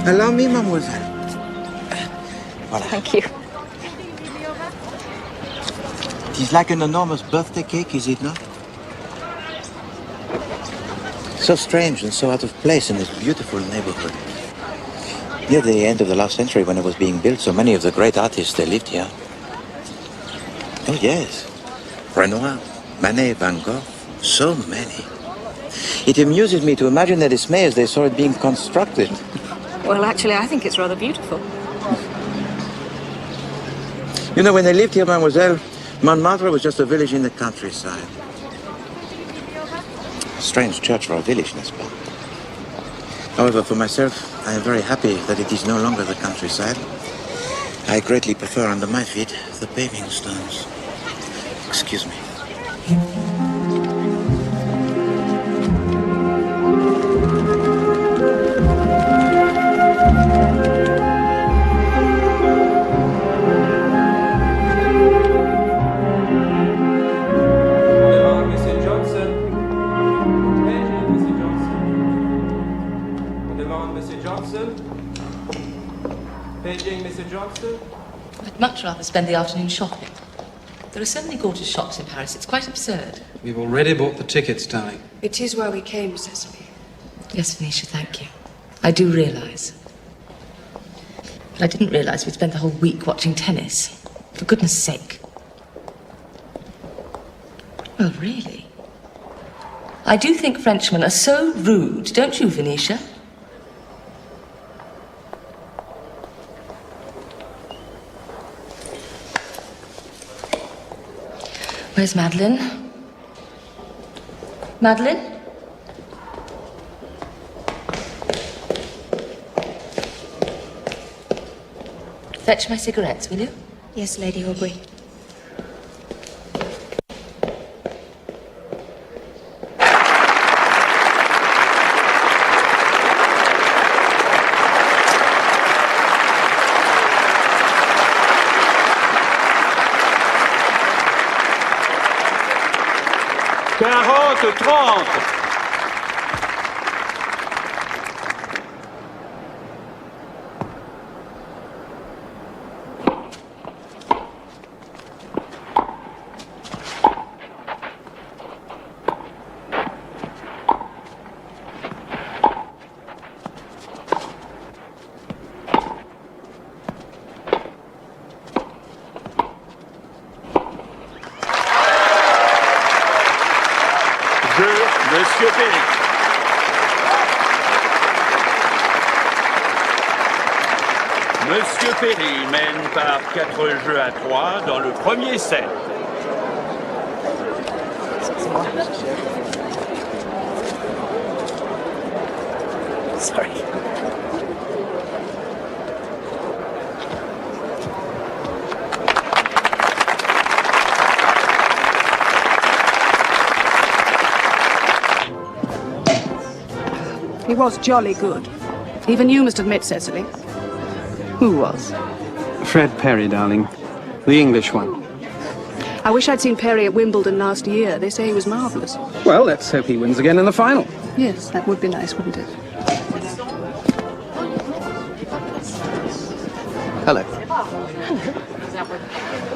Allow me, mademoiselle. Voilà. Thank you. It is like an enormous birthday cake, is it not? So strange and so out of place in this beautiful neighborhood. Near the end of the last century, when it was being built, so many of the great artists, they lived here. Oh, yes. Renoir, Manet, Van Gogh, so many. It amuses me to imagine their dismay as they saw it being constructed. Well, actually, I think it's rather beautiful. You know, when they lived here, mademoiselle, Montmartre was just a village in the countryside. Strange church for a village, n'est-ce pas? However, for myself, I am very happy that it is no longer the countryside. I greatly prefer under my feet the paving stones. Excuse me. I'd much rather spend the afternoon shopping. There are so many gorgeous shops in Paris, it's quite absurd. We've already bought the tickets, darling. It is why we came, Cecily. Yes, Venetia, thank you. I do realise. But I didn't realise we'd spent the whole week watching tennis. For goodness sake. Well, really? I do think Frenchmen are so rude, don't you, Venetia? Where's Madeleine? Madeleine? Fetch my cigarettes, will you? Yes, Lady Aubrey. Monsieur Perry. Monsieur Perry mène par 4 jeux à 3 dans le premier set. Sorry. He was jolly good. Even you must admit, Cecily. Who was? Fred Perry, darling. The English one. I wish I'd seen Perry at Wimbledon last year. They say he was marvellous. Well, let's hope he wins again in the final. Yes, that would be nice, wouldn't it? Hello.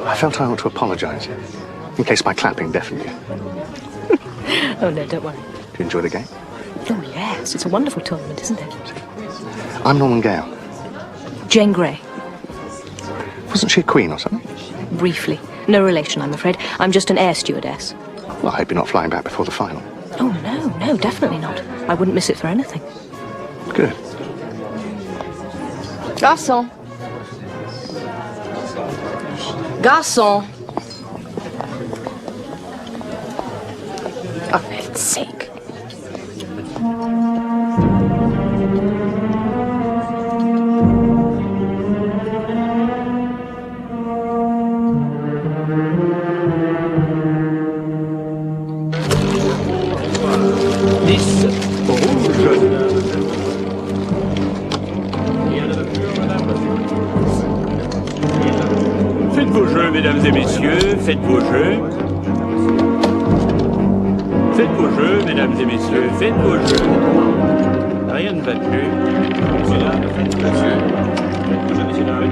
I felt I ought to apologise, in case my clapping deafened you. Oh, no, don't worry. Do you enjoy the game? Oh, yes. It's a wonderful tournament, isn't it? I'm Norman Gale. Jane Grey. Wasn't she a queen or something? Briefly. No relation, I'm afraid. I'm just an air stewardess. Well, I hope you're not flying back before the final. Oh, no, definitely not. I wouldn't miss it for anything. Good. Garçon. Garçon. For heaven's sake. Faites vos jeux, mesdames et messieurs, faites vos jeux. Faites vos jeux, mesdames et messieurs, faites vos jeux. Rien ne va plus. Voilà, faites monsieur. Monsieur Darwin.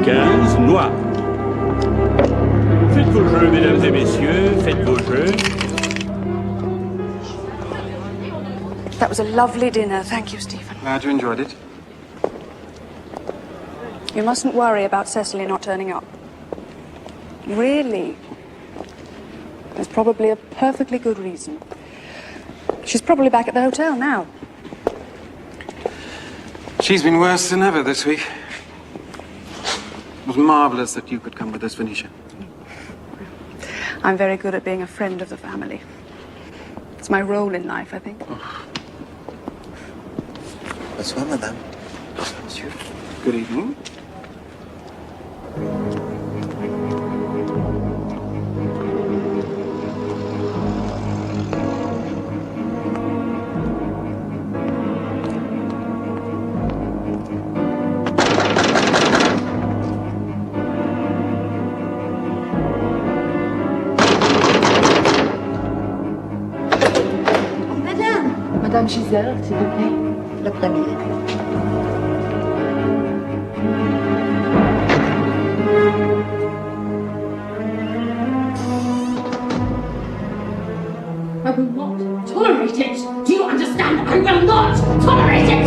Quinze noirs. Faites vos jeux, mesdames et messieurs, faites vos jeux. That was a lovely dinner. Thank you, Stephen. Glad you enjoyed it. You mustn't worry about Cecily not turning up. Really. There's probably a perfectly good reason. She's probably back at the hotel now. She's been worse than ever this week. It was marvelous that you could come with us, Venetia. I'm very good at being a friend of the family. It's my role in life, I think. Bonsoir, madame. Monsieur. Good evening. Madame Giselle, s'il vous plaît. Le premier. I will not tolerate it. Do you understand? I will not tolerate it!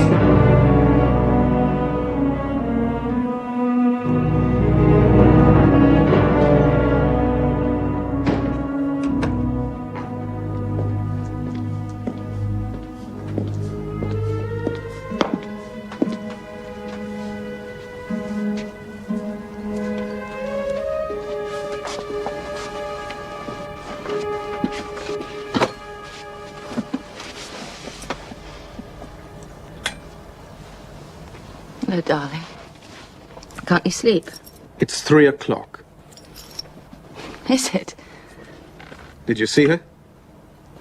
Hello, darling. Can't you sleep? It's 3 o'clock. Is it? Did you see her?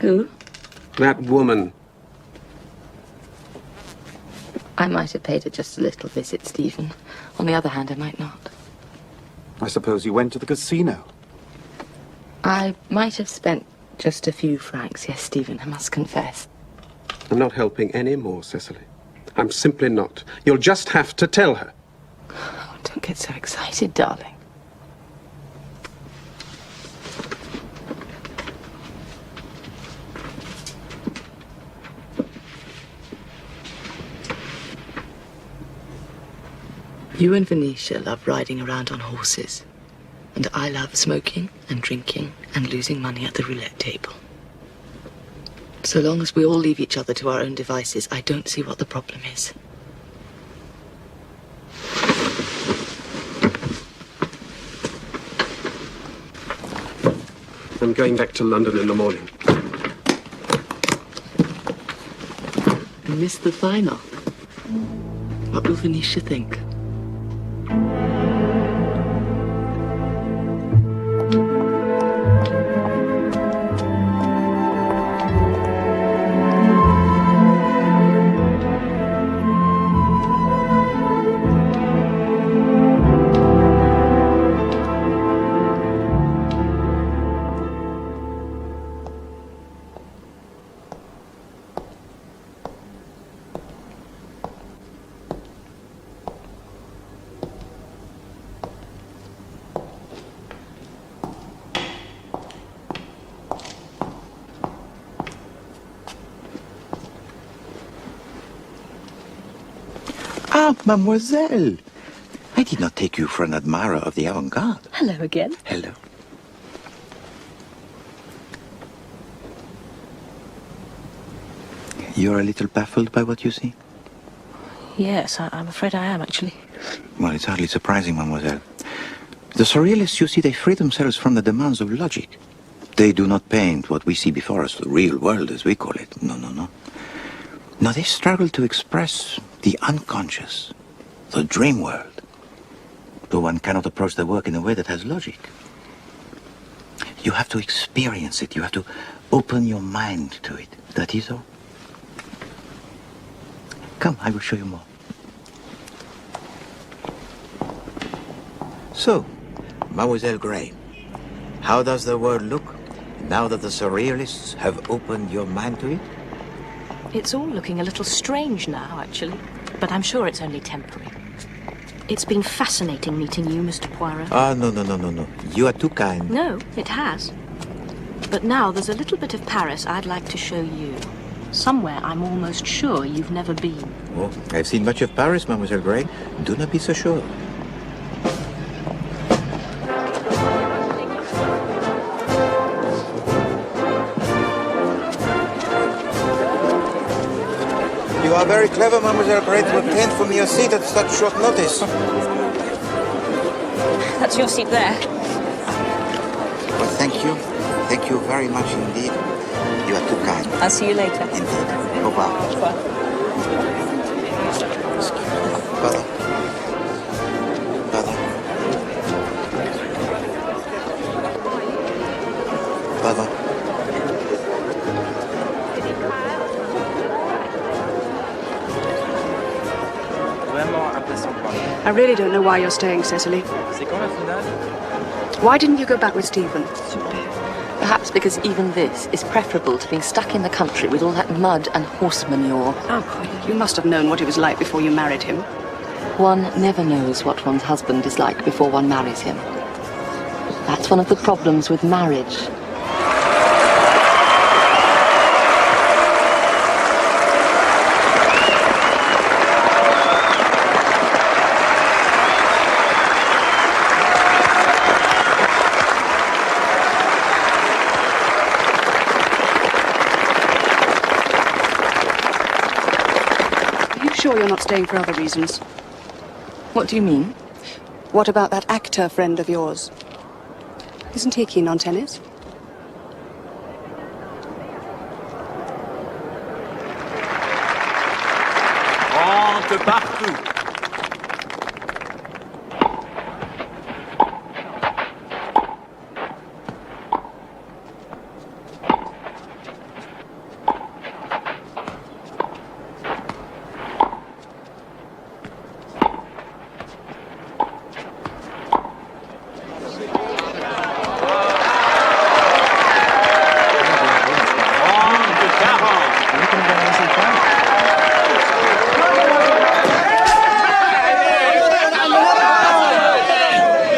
Who? That woman. I might have paid her just a little visit, Stephen. On the other hand, I might not. I suppose you went to the casino. I might have spent just a few francs, yes, Stephen, I must confess. I'm not helping any more, Cecily. I'm simply not. You'll just have to tell her. Oh, don't get so excited, darling. You and Venetia love riding around on horses. And I love smoking and drinking and losing money at the roulette table. So long as we all leave each other to our own devices, I don't see what the problem is. I'm going back to London in the morning. You missed the final. What will Venetia think? Ah, mademoiselle. I did not take you for an admirer of the avant-garde. Hello again. Hello. You're a little baffled by what you see? Yes, I'm afraid I am, actually. Well, it's hardly surprising, mademoiselle. The surrealists, you see, they free themselves from the demands of logic. They do not paint what we see before us, the real world, as we call it. No, no, no. No, they struggle to express the unconscious, the dream world. Though one cannot approach their work in a way that has logic. You have to experience it. You have to open your mind to it. That is all. Come, I will show you more. So, Mademoiselle Gray, How does the world look now that the surrealists have opened your mind to it? It's all looking a little strange now, actually. But I'm sure it's only temporary. It's been fascinating meeting you, Mr. Poirot. Ah, no. You are too kind. No, it has. But now there's a little bit of Paris I'd like to show you. Somewhere I'm almost sure you've never been. Oh, I've seen much of Paris, Mademoiselle Grey. Do not be so sure. You are very clever, Mademoiselle Grey, to obtain from me a seat at such short notice. That's your seat there. Well, thank you. Thank you very much indeed. You are too kind. I'll see you later. Indeed. Au revoir. Father. Father. Father. I really don't know why you're staying, Cecily. Why didn't you go back with Stephen? Perhaps because even this is preferable to being stuck in the country with all that mud and horse manure. Oh, you must have known what he was like before you married him. One never knows what one's husband is like before one marries him. That's one of the problems with marriage. Sure you're not staying for other reasons? What do you mean? What about that actor friend of yours? Isn't he keen on tennis? Rentre partout.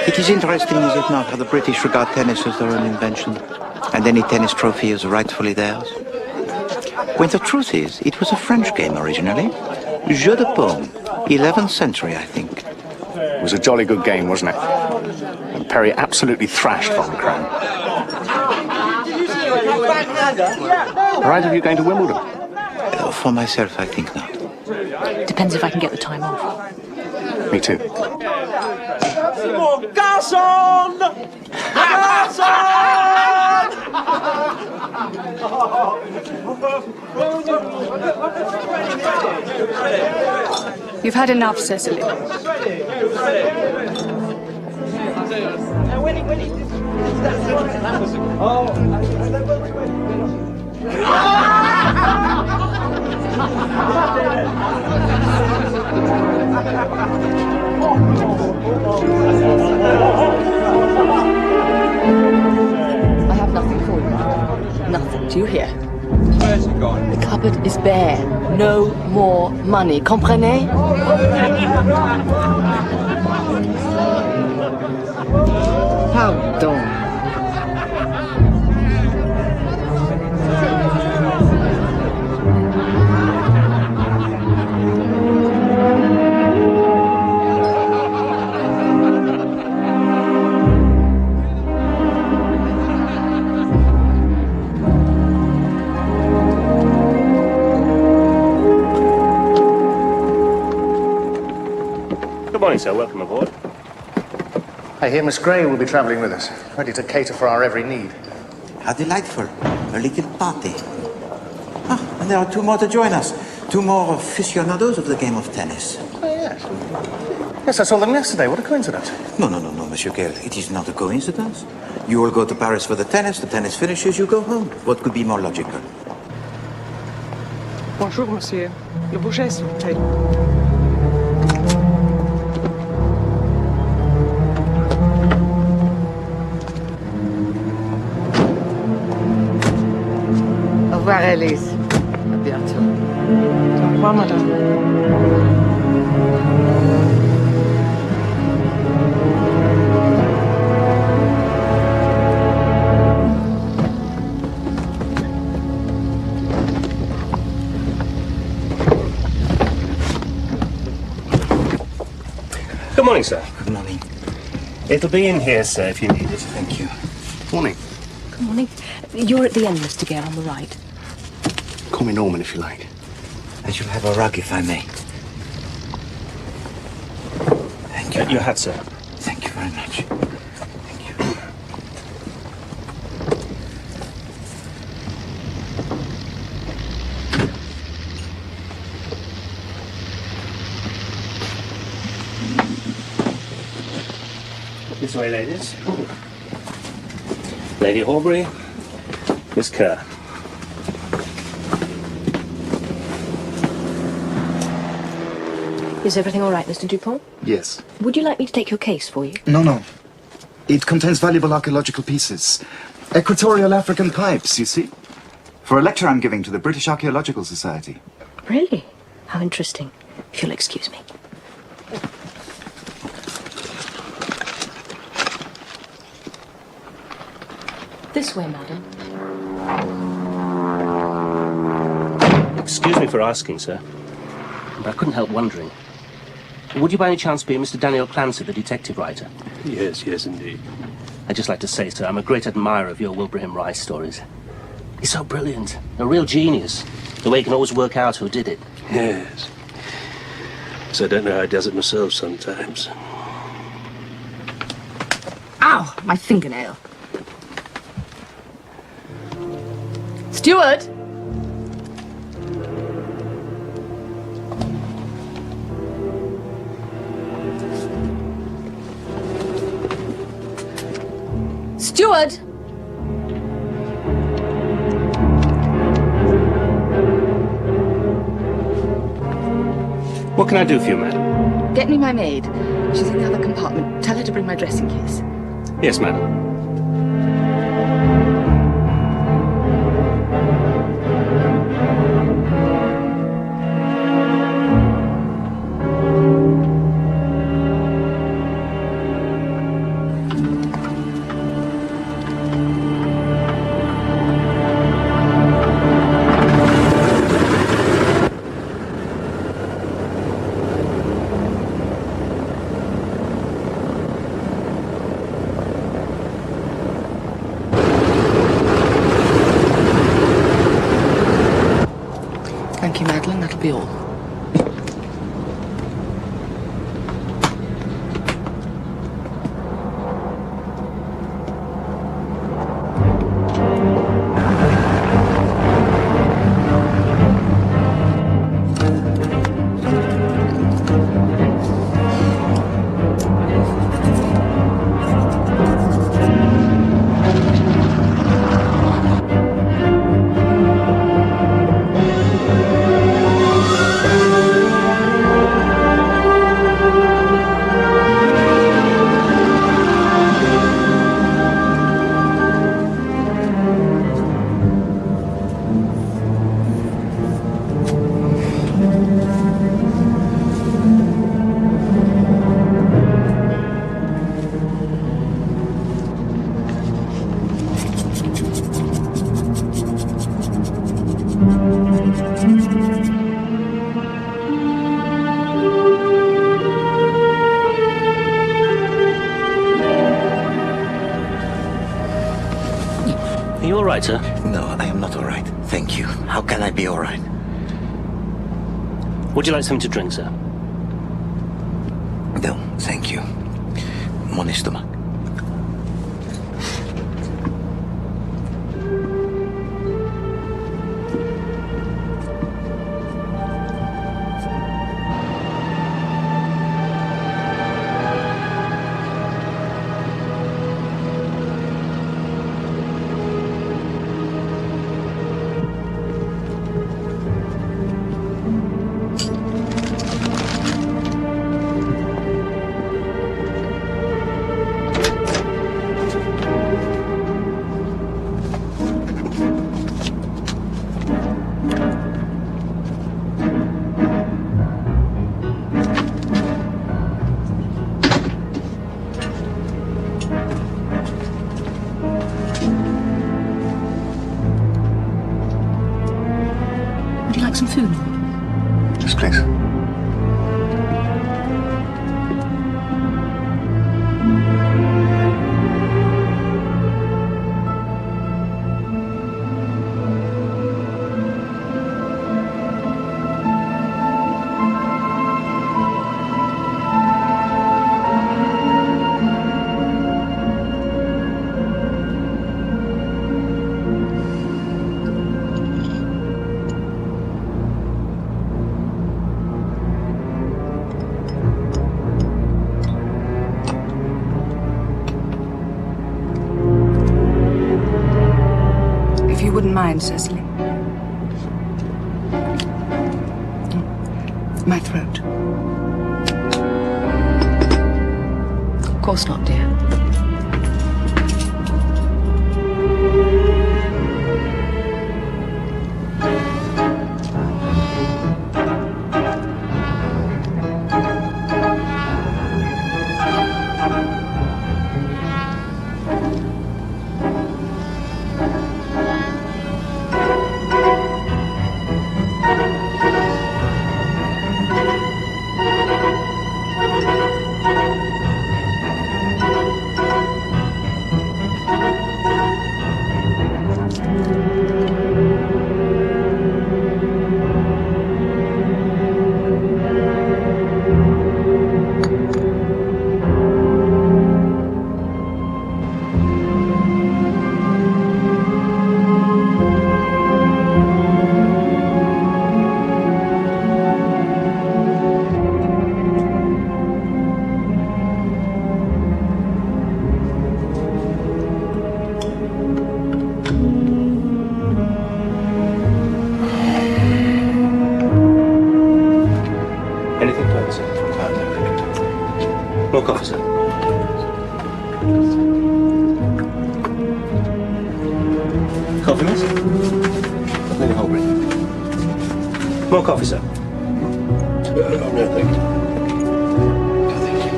It is interesting, is it not, how the British regard tennis as their own invention, and any tennis trophy is rightfully theirs? When the truth is, it was a French game originally. Jeu de paume, 11th century, I think. It was a jolly good game, wasn't it? And Perry absolutely thrashed Von Kran. Are either of you going to Wimbledon? For myself, I think not. Depends if I can get the time off. Me too. Garçon! You've had enough, Cecily. I have nothing for you. Nothing. Do you hear? Where's he gone? The cupboard is bare. No more money. Comprenez? Pardon. Good morning, sir. Welcome aboard. I hear Miss Gray will be travelling with us, ready to cater for our every need. How delightful. A little party. Ah, and there are two more to join us. Two more aficionados of the game of tennis. Oh, yes. Yes, I saw them yesterday. What a coincidence. No, Monsieur Gale. It is not a coincidence. You will go to Paris for the tennis finishes, you go home. What could be more logical? Bonjour, monsieur. Le bouger, s'il vous plaît. revoir, Alice. À bientôt. Au revoir, madame. Good morning, sir. Good morning. It'll be in here, sir, if you need it. Thank you. Morning. Good morning. You're at the end, Mr. Gale, on the right. Call me Norman if you like. I shall have a rug if I may. Thank you. Your hat, sir. Thank you very much. Thank you. This way, ladies. Lady Horbury, Miss Kerr. Is everything all right, Mr. Dupont? Yes. Would you like me to take your case for you? No. It contains valuable archaeological pieces. Equatorial African pipes, you see? For a lecture I'm giving to the British Archaeological Society. Really? How interesting. If you'll excuse me. This way, madam. Excuse me for asking, sir, but I couldn't help wondering. Would you by any chance be Mr. Daniel Clancy, the detective writer? Yes, indeed. I'd just like to say, sir, I'm a great admirer of your Wilbraham Rice stories. He's so brilliant, a real genius. The way he can always work out who did it. Yes. So I don't know how he does it myself sometimes. Ow! My fingernail. Steward! Steward! What can I do for you, madam? Get me my maid. She's in the other compartment. Tell her to bring my dressing case. Yes, madam. Thank you, Madeline. That'll be all. Are you all right, sir? No, I am not all right. Thank you. How can I be all right? Would you like something to drink, sir? No, thank you. Mon estomac. some food? Yes, please. If you wouldn't mind, Cecily. My throat. Of course not, dear. Anything further, sir? More coffee, sir. Coffee, miss? Maybe whole bread. More coffee, sir. No, thank you. No, thank you.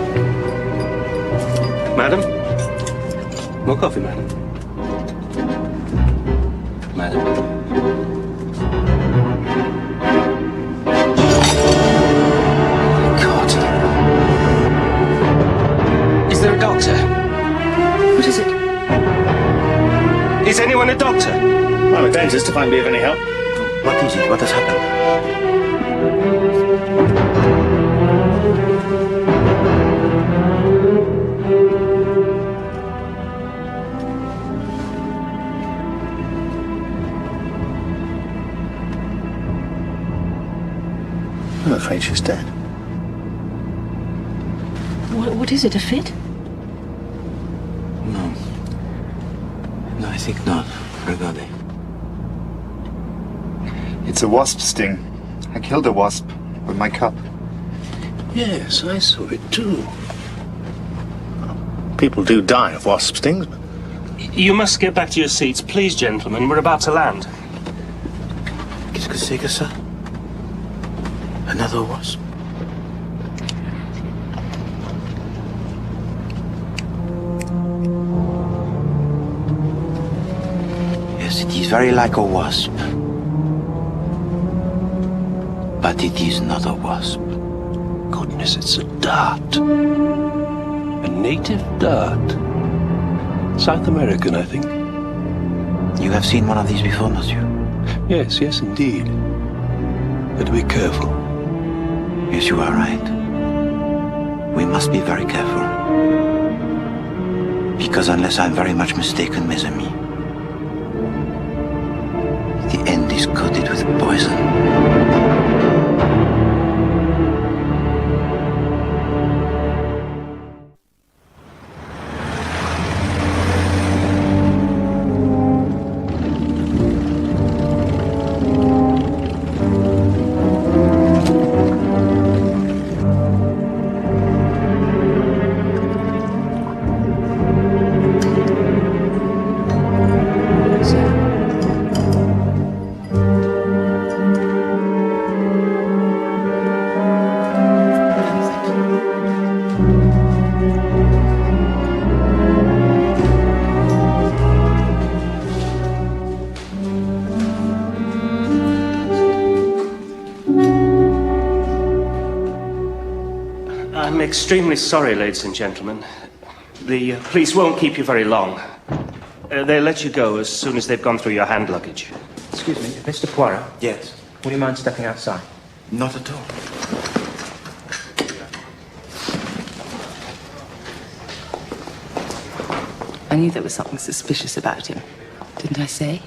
Madam? More coffee, madam. Madam? Is there a doctor? What is it? Is anyone a doctor? I'm a dentist, if I can be of any help. What is it? What has happened? I'm afraid she's dead. What is it, a fit? No. No, I think not. Regardez. It's a wasp sting. I killed a wasp with my cup. Yes, I saw it too. People do die of wasp stings, but... You must get back to your seats, please, gentlemen. We're about to land. Qu'est-ce que c'est que ça? Another wasp? Yes, it is very like a wasp. But it is not a wasp. Goodness, it's a dart. A native dart. South American, I think. You have seen one of these before, monsieur? Yes, yes, indeed. But be careful. Yes, you are right. We must be very careful. Because unless I'm very much mistaken, mes amis, the end is coated with poison. extremely sorry, ladies and gentlemen. The police won't keep you very long. They'll let you go as soon as they've gone through your hand luggage. Excuse me, Mr. Poirot? Yes. Would you mind stepping outside? Not at all. I knew there was something suspicious about him. Didn't I say?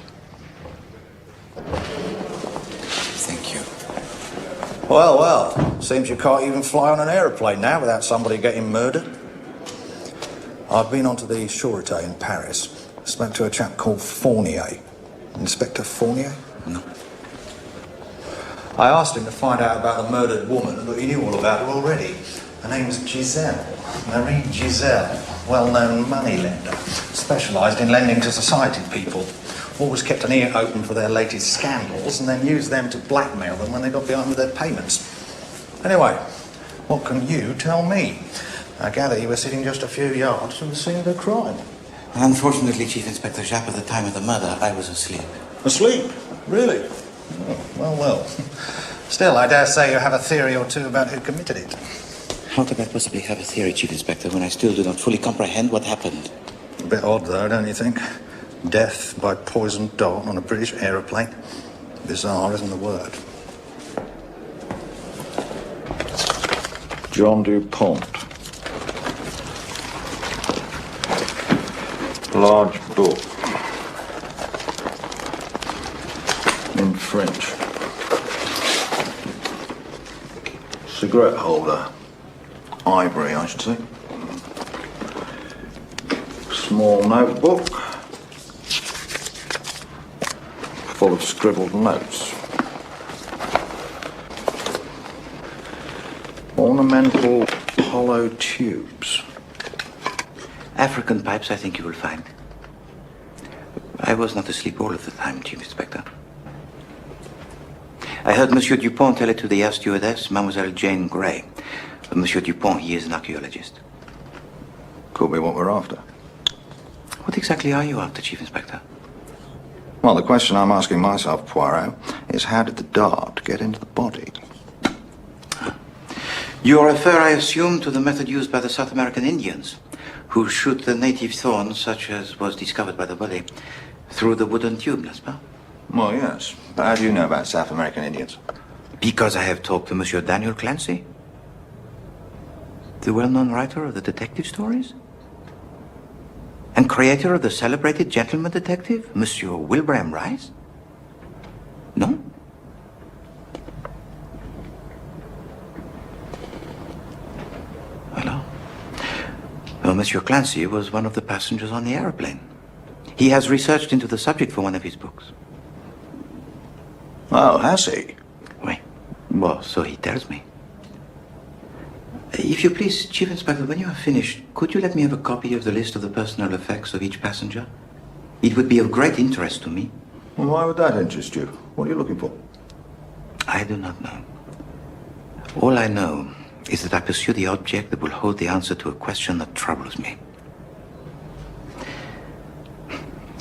Thank you. Well, well. Seems you can't even fly on an aeroplane now without somebody getting murdered. I've been onto the Sûreté in Paris. Spoke to a chap called Fournier. Inspector Fournier? No. I asked him to find out about the murdered woman, but he knew all about her already. Her name's Giselle. Marie Giselle. Well-known moneylender. Specialised in lending to society people. Always kept an ear open for their latest scandals and then used them to blackmail them when they got behind with their payments. Anyway, what can you tell me? I gather you were sitting just a few yards from the scene of the crime. Unfortunately, Chief Inspector Japp, at the time of the murder, I was asleep. Asleep? Really? Oh, well, well. Still, I dare say you have a theory or two about who committed it. How could I possibly have a theory, Chief Inspector, when I still do not fully comprehend what happened? A bit odd, though, don't you think? Death by poisoned dart on a British aeroplane. Bizarre, isn't the word? John Dupont. Large book. In French. Cigarette holder. Ivory, I should say. Small notebook. Full of scribbled notes. Ornamental hollow tubes. African pipes, I think you will find. I was not asleep all of the time, Chief Inspector. I heard Monsieur Dupont tell it to the air stewardess, Mademoiselle Jane Grey. Monsieur Dupont, he is an archaeologist. Could be what we're after. What exactly are you after, Chief Inspector? Well, the question I'm asking myself, Poirot, is how did the dart get into the body? You refer, I assume, to the method used by the South American Indians, who shoot the native thorn, such as was discovered by the body, through the wooden tube, n'est-ce pas? Well, yes. But how do you know about South American Indians? Because I have talked to Monsieur Daniel Clancy, the well-known writer of the detective stories, and creator of the celebrated gentleman detective, Monsieur Wilbraham Rice. No? Hello? Well, Monsieur Clancy was one of the passengers on the aeroplane. He has researched into the subject for one of his books. Oh, has he? Oui. Well, so he tells me. If you please, Chief Inspector, when you have finished, could you let me have a copy of the list of the personal effects of each passenger? It would be of great interest to me. Well, why would that interest you? What are you looking for? I do not know. All I know is that I pursue the object that will hold the answer to a question that troubles me.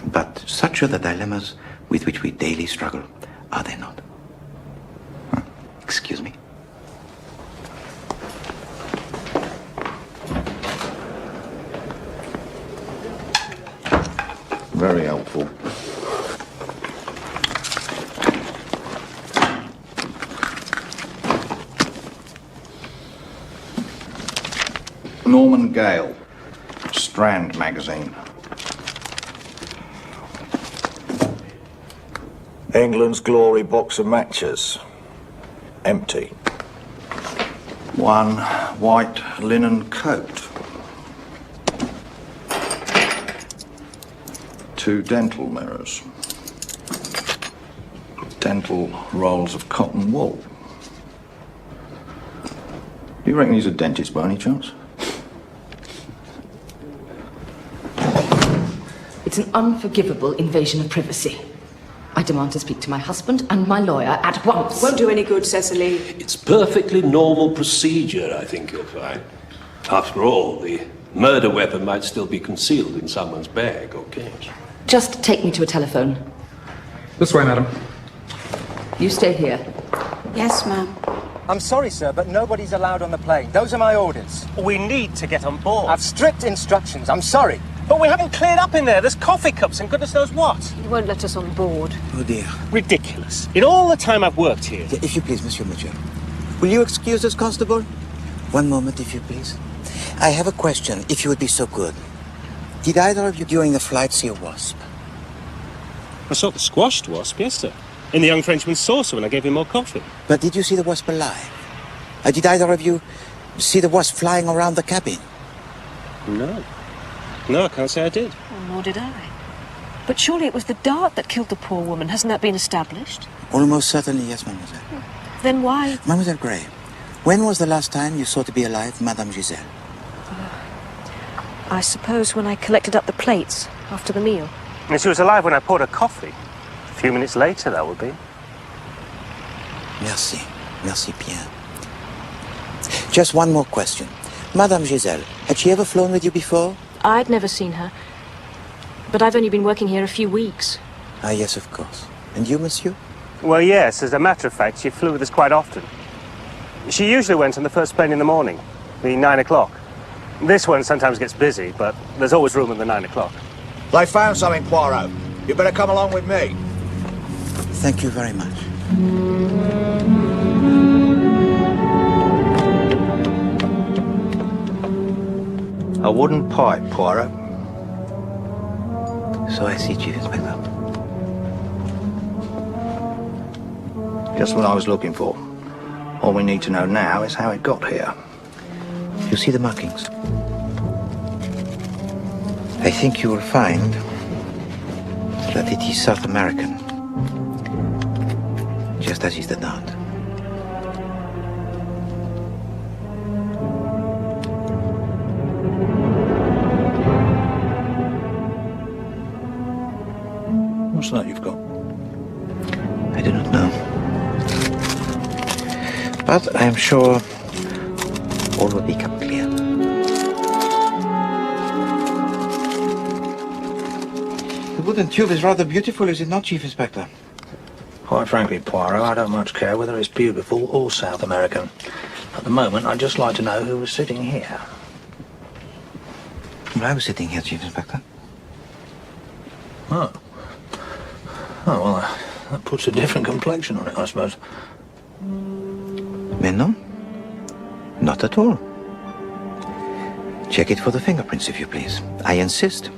But such are the dilemmas with which we daily struggle, are they not? Excuse me. Very helpful. Norman Gale, Strand magazine. England's glory box of matches. Empty. One white linen coat. 2 dental mirrors. Dental rolls of cotton wool. Do you reckon he's a dentist by any chance? It's an unforgivable invasion of privacy. I demand to speak to my husband and my lawyer at once. Won't do any good, Cecily. It's perfectly normal procedure, I think you'll find. After all, the murder weapon might still be concealed in someone's bag or cage. Just take me to a telephone. This way, madam. You stay here. Yes, ma'am. I'm sorry, sir, but nobody's allowed on the plane. Those are my orders. We need to get on board. I've strict instructions. I'm sorry. But we haven't cleared up in there. There's coffee cups and goodness knows what. You won't let us on board. Oh, dear. Ridiculous. In all the time I've worked here. Yeah, if you please, Monsieur Mitchell. Will you excuse us, Constable? One moment, if you please. I have a question, if you would be so good. Did either of you during the flight see a wasp? I saw the squashed wasp, yes, sir. In the young Frenchman's saucer when I gave him more coffee. But did you see the wasp alive? Did either of you see the wasp flying around the cabin? No. No, I can't say I did. Well, nor did I. But surely it was the dart that killed the poor woman. Hasn't that been established? Almost certainly, yes, mademoiselle. Then why? Mademoiselle Gray, when was the last time you saw to be alive Madame Giselle? I suppose when I collected up the plates after the meal. And she was alive when I poured her coffee. A few minutes later, that would be. Merci. Merci bien. Just one more question. Madame Giselle, had she ever flown with you before? I'd never seen her. But I've only been working here a few weeks. Ah, yes, of course. And you, monsieur? Well, yes, as a matter of fact, she flew with us quite often. She usually went on the first plane in the morning, the 9 o'clock. This one sometimes gets busy, but there's always room at the 9 o'clock. They found something, Poirot. You better come along with me. Thank you very much. A wooden pipe, Poirot. So I see, Chief Inspector. Just what I was looking for. All we need to know now is how it got here. You see the markings? I think you will find that it is South American, just as is the dart. What's that you've got? I do not know. But I am sure all will become clear. The wooden tube is rather beautiful, is it not, Chief Inspector? Quite frankly, Poirot, I don't much care whether it's beautiful or South American. At the moment, I'd just like to know who was sitting here. Well, I was sitting here, Chief Inspector. Oh. Oh, well, that puts a different complexion on it, I suppose. Mais non. Not at all. Check it for the fingerprints, if you please. I insist.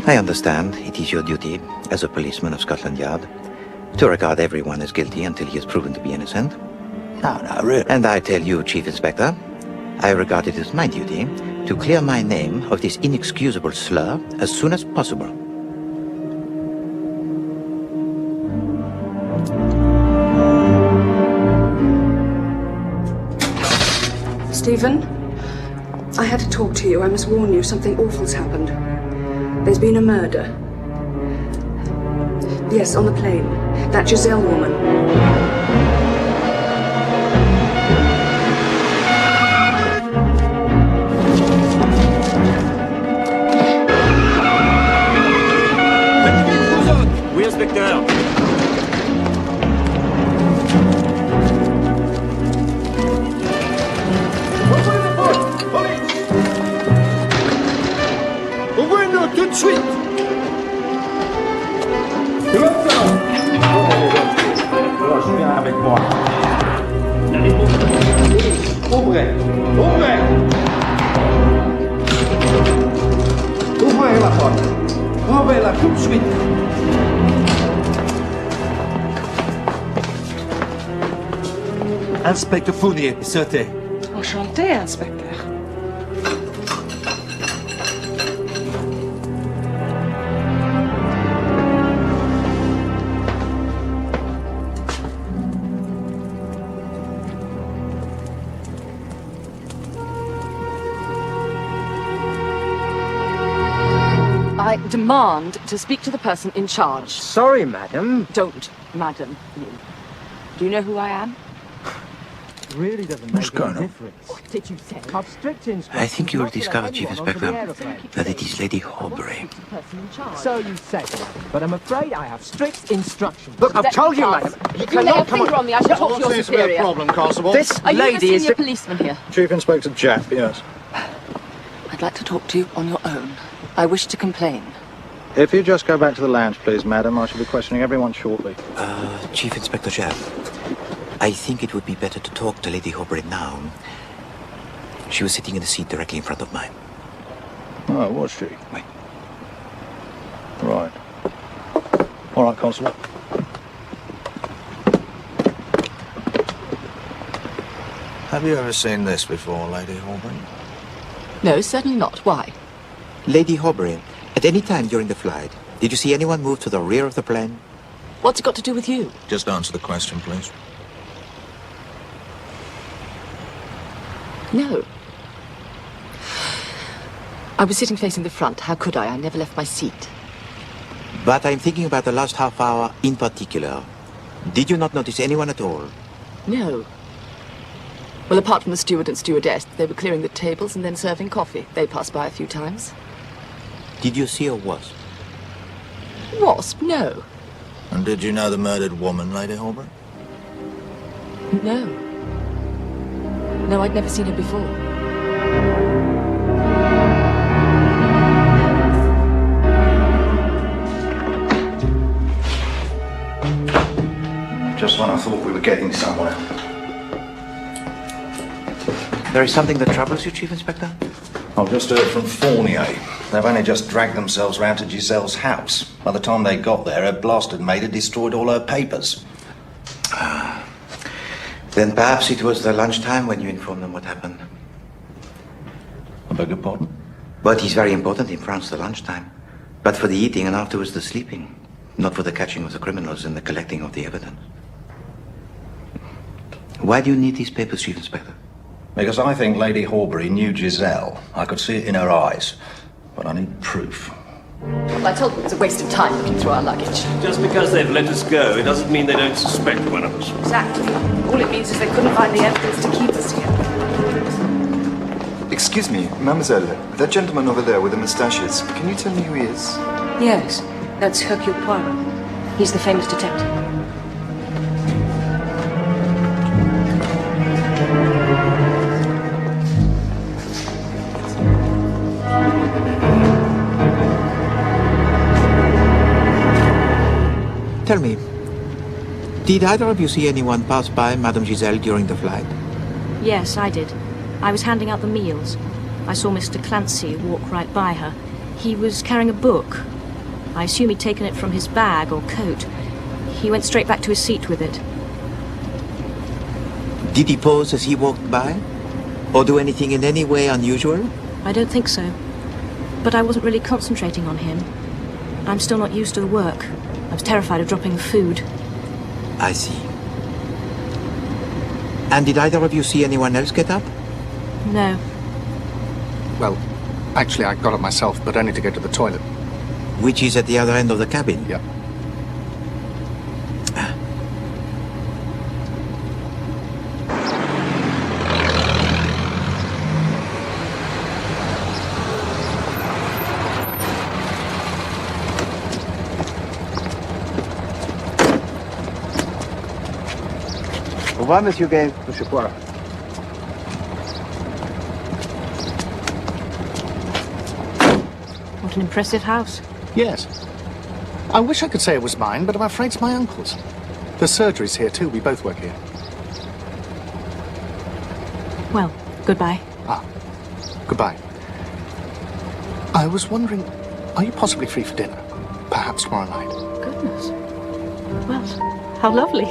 I understand it is your duty, as a policeman of Scotland Yard, to regard everyone as guilty until he is proven to be innocent. No, really. And I tell you, Chief Inspector, I regard it as my duty to clear my name of this inexcusable slur as soon as possible. Stephen, I had to talk to you. I must warn you, something awful's happened. There's been a murder. Yes, on the plane. That Giselle woman. Oui, inspecteur. Ouvrez-nous tout de suite. Je viens avec moi. Ouvrez. Ouvrez. Ouvrez la porte. Ouvrez-la tout de suite. Inspecteur Fournier, sautez. Enchanté, inspecteur. I demand to speak to the person in charge. Sorry, madam. Don't, madam. Do you know who I am? really doesn't What's make any going on? difference. What did you say? I've strict instructions. I think you will not to let discover, Chief anyone on the Inspector, aeroplane. that it is Lady Horbury. So you say, but I'm afraid I have strict instructions. Look, I've told you, madam. You cannot lay a come finger on me. I shall talk to your superior. Constable. This Are you the lady is senior policeman here? Chief Inspector Japp, yes. I'd like to talk to you on your own. I wish to complain. If you just go back to the lounge, please, madam, I shall be questioning everyone shortly. Chief Inspector Japp, I think it would be better to talk to Lady Horbury now. She was sitting in the seat directly in front of mine. Oh, was she? Wait. Right. All right, Constable. Have you ever seen this before, Lady Horbury? No, certainly not. Why? Lady Horbury, at any time during the flight, did you see anyone move to the rear of the plane? What's it got to do with you? Just answer the question, please. No. I was sitting facing the front. How could I? I never left my seat. But I'm thinking about the last half hour in particular. Did you not notice anyone at all? No. Well, apart from the steward and stewardess, they were clearing the tables and then serving coffee. They passed by a few times. Did you see a wasp? Wasp? No. And did you know the murdered woman, Lady Horbury? No. No, I'd never seen her before. Just when I thought we were getting somewhere. There is something that troubles you, Chief Inspector? I've just heard from Fournier. They've only just dragged themselves round to Giselle's house. By the time they got there, her blasted maid had destroyed all her papers. Then perhaps it was the lunchtime when you informed them what happened. I beg your pardon? But it's very important in France, the lunchtime. But for the eating and afterwards the sleeping. Not for the catching of the criminals and the collecting of the evidence. Why do you need these papers, Chief Inspector? Because I think Lady Horbury knew Giselle. I could see it in her eyes. But I need proof. Well, I told them it was a waste of time looking through our luggage. Just because they've let us go, it doesn't mean they don't suspect one of us. Exactly. All it means is they couldn't find the evidence to keep us here. Excuse me, mademoiselle. That gentleman over there with the moustaches, can you tell me who he is? Yes, that's Hercule Poirot. He's the famous detective. Tell me, did either of you see anyone pass by Madame Giselle during the flight? Yes, I did. I was handing out the meals. I saw Mr. Clancy walk right by her. He was carrying a book. I assume he'd taken it from his bag or coat. He went straight back to his seat with it. Did he pose as he walked by? Or do anything in any way unusual? I don't think so. But I wasn't really concentrating on him. I'm still not used to the work. I was terrified of dropping the food. I see. And did either of you see anyone else get up? No. Well, actually, I got up myself, but only to go to the toilet. Which is at the other end of the cabin? Yep. Au revoir, Monsieur Gay. Monsieur Poirot. What an impressive house. Yes. I wish I could say it was mine, but I'm afraid it's my uncle's. The surgery's here too. We both work here. Well, goodbye. Goodbye. I was wondering, are you possibly free for dinner? Perhaps tomorrow night? Goodness. Well, how lovely.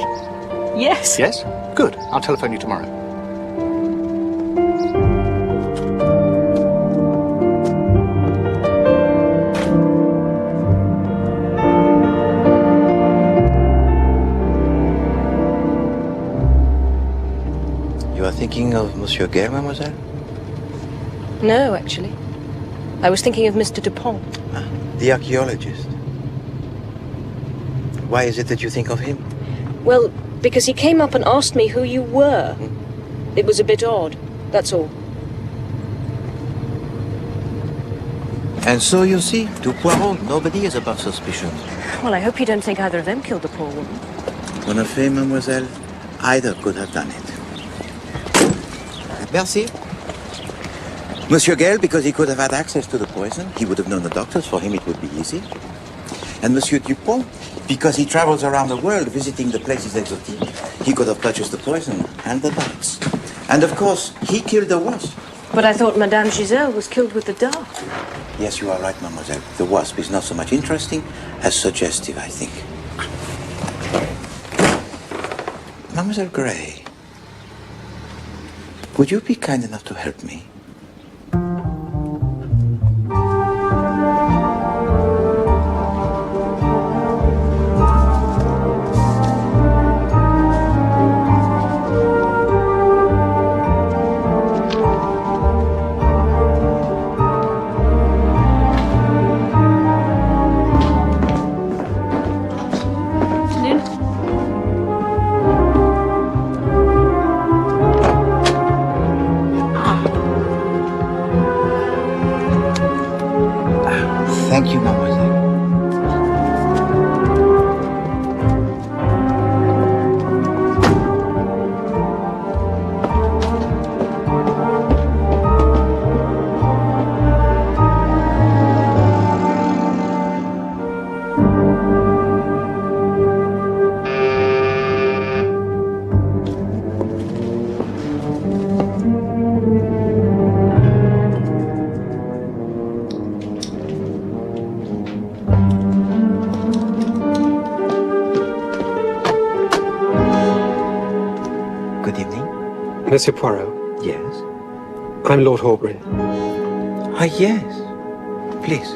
Yes. Yes? Good. I'll telephone you tomorrow. You are thinking of Monsieur Gay, mademoiselle? No, actually. I was thinking of Mr. Dupont. The archaeologist. Why is it that you think of him? Well, because he came up and asked me who you were. It was a bit odd, that's all. And so you see, to Poirot, nobody is above suspicion. Well, I hope you don't think either of them killed the poor woman. En effet, mademoiselle, either could have done it. Merci. Monsieur Gale, because he could have had access to the poison, he would have known the doctors, for him it would be easy. And Monsieur Dupont, because he travels around the world visiting the places exotic, he could have purchased the poison and the bites. And of course, he killed the wasp. But I thought Madame Giselle was killed with the dart. Yes, you are right, mademoiselle. The wasp is not so much interesting as suggestive, I think. Mademoiselle Gray, would you be kind enough to help me? Thank you, mademoiselle. Good evening. Monsieur Poirot. Yes? I'm Lord Horbury. Ah, yes. Please.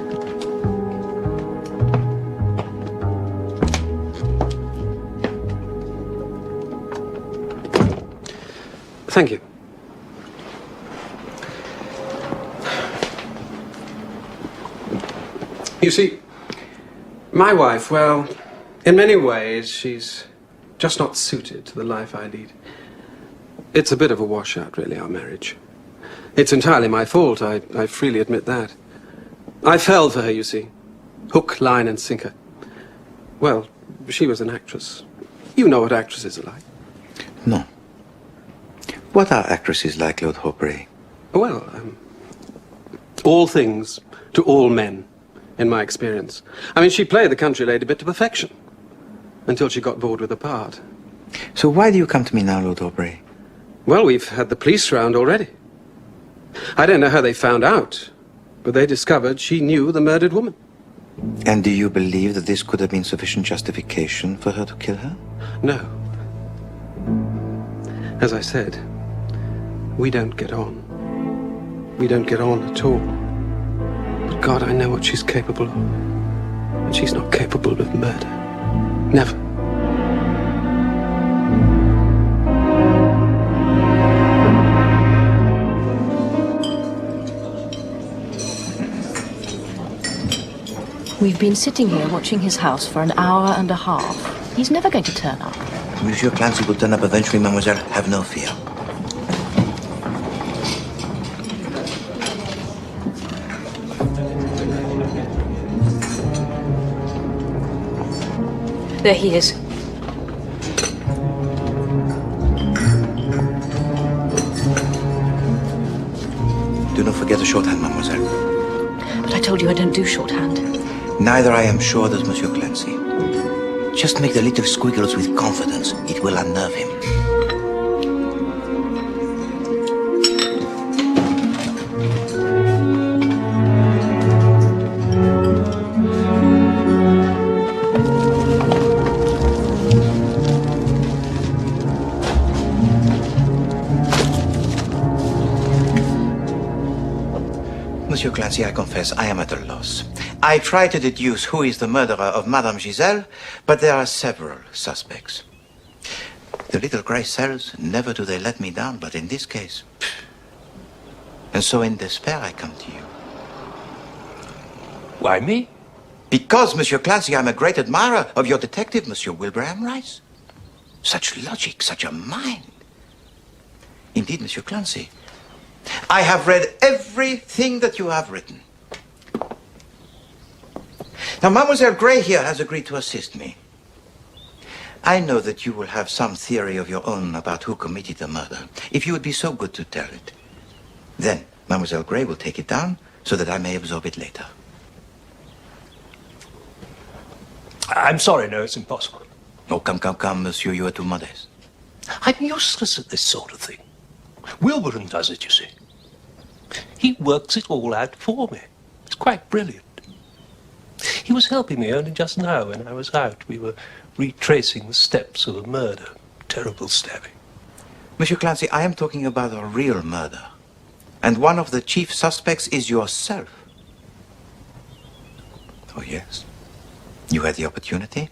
Thank you. You see, my wife, well, in many ways, she's just not suited to the life I lead. It's a bit of a washout, really, our marriage. It's entirely my fault, I freely admit that. I fell for her, you see. Hook, line, and sinker. Well, she was an actress. You know what actresses are like. No. What are actresses like, Lord Horbury? Well, all things to all men, in my experience. I mean, she played the country lady bit to perfection, until she got bored with the part. So why do you come to me now, Lord Horbury? Well, we've had the police round already. I don't know how they found out, but they discovered she knew the murdered woman. And do you believe that this could have been sufficient justification for her to kill her? No. As I said, we don't get on. We don't get on at all. But God, I know what she's capable of. And she's not capable of murder. Never. We've been sitting here watching his house for an hour and a half. He's never going to turn up. Monsieur Clancy will turn up eventually, mademoiselle. Have no fear. There he is. Do not forget the shorthand, mademoiselle. But I told you I don't do shorthand. Neither, I am sure, does Monsieur Clancy. Just make the little squiggles with confidence. It will unnerve him. Monsieur Clancy, I confess, I am at a loss. I try to deduce who is the murderer of Madame Giselle, but there are several suspects. The little grey cells, never do they let me down, but in this case... And so in despair, I come to you. Why me? Because, Monsieur Clancy, I'm a great admirer of your detective, Monsieur Wilbraham Rice. Such logic, such a mind. Indeed, Monsieur Clancy. I have read everything that you have written. Now, Mademoiselle Gray here has agreed to assist me. I know that you will have some theory of your own about who committed the murder. If you would be so good to tell it. Then, Mademoiselle Gray will take it down so that I may absorb it later. I'm sorry, no, it's impossible. Oh, come, monsieur, you are too modest. I'm useless at this sort of thing. Wilburn does it, you see. He works it all out for me. It's quite brilliant. He was helping me only just now when I was out. We were retracing the steps of a murder. Terrible stabbing. Monsieur Clancy, I am talking about a real murder. And one of the chief suspects is yourself. Oh, yes. You had the opportunity.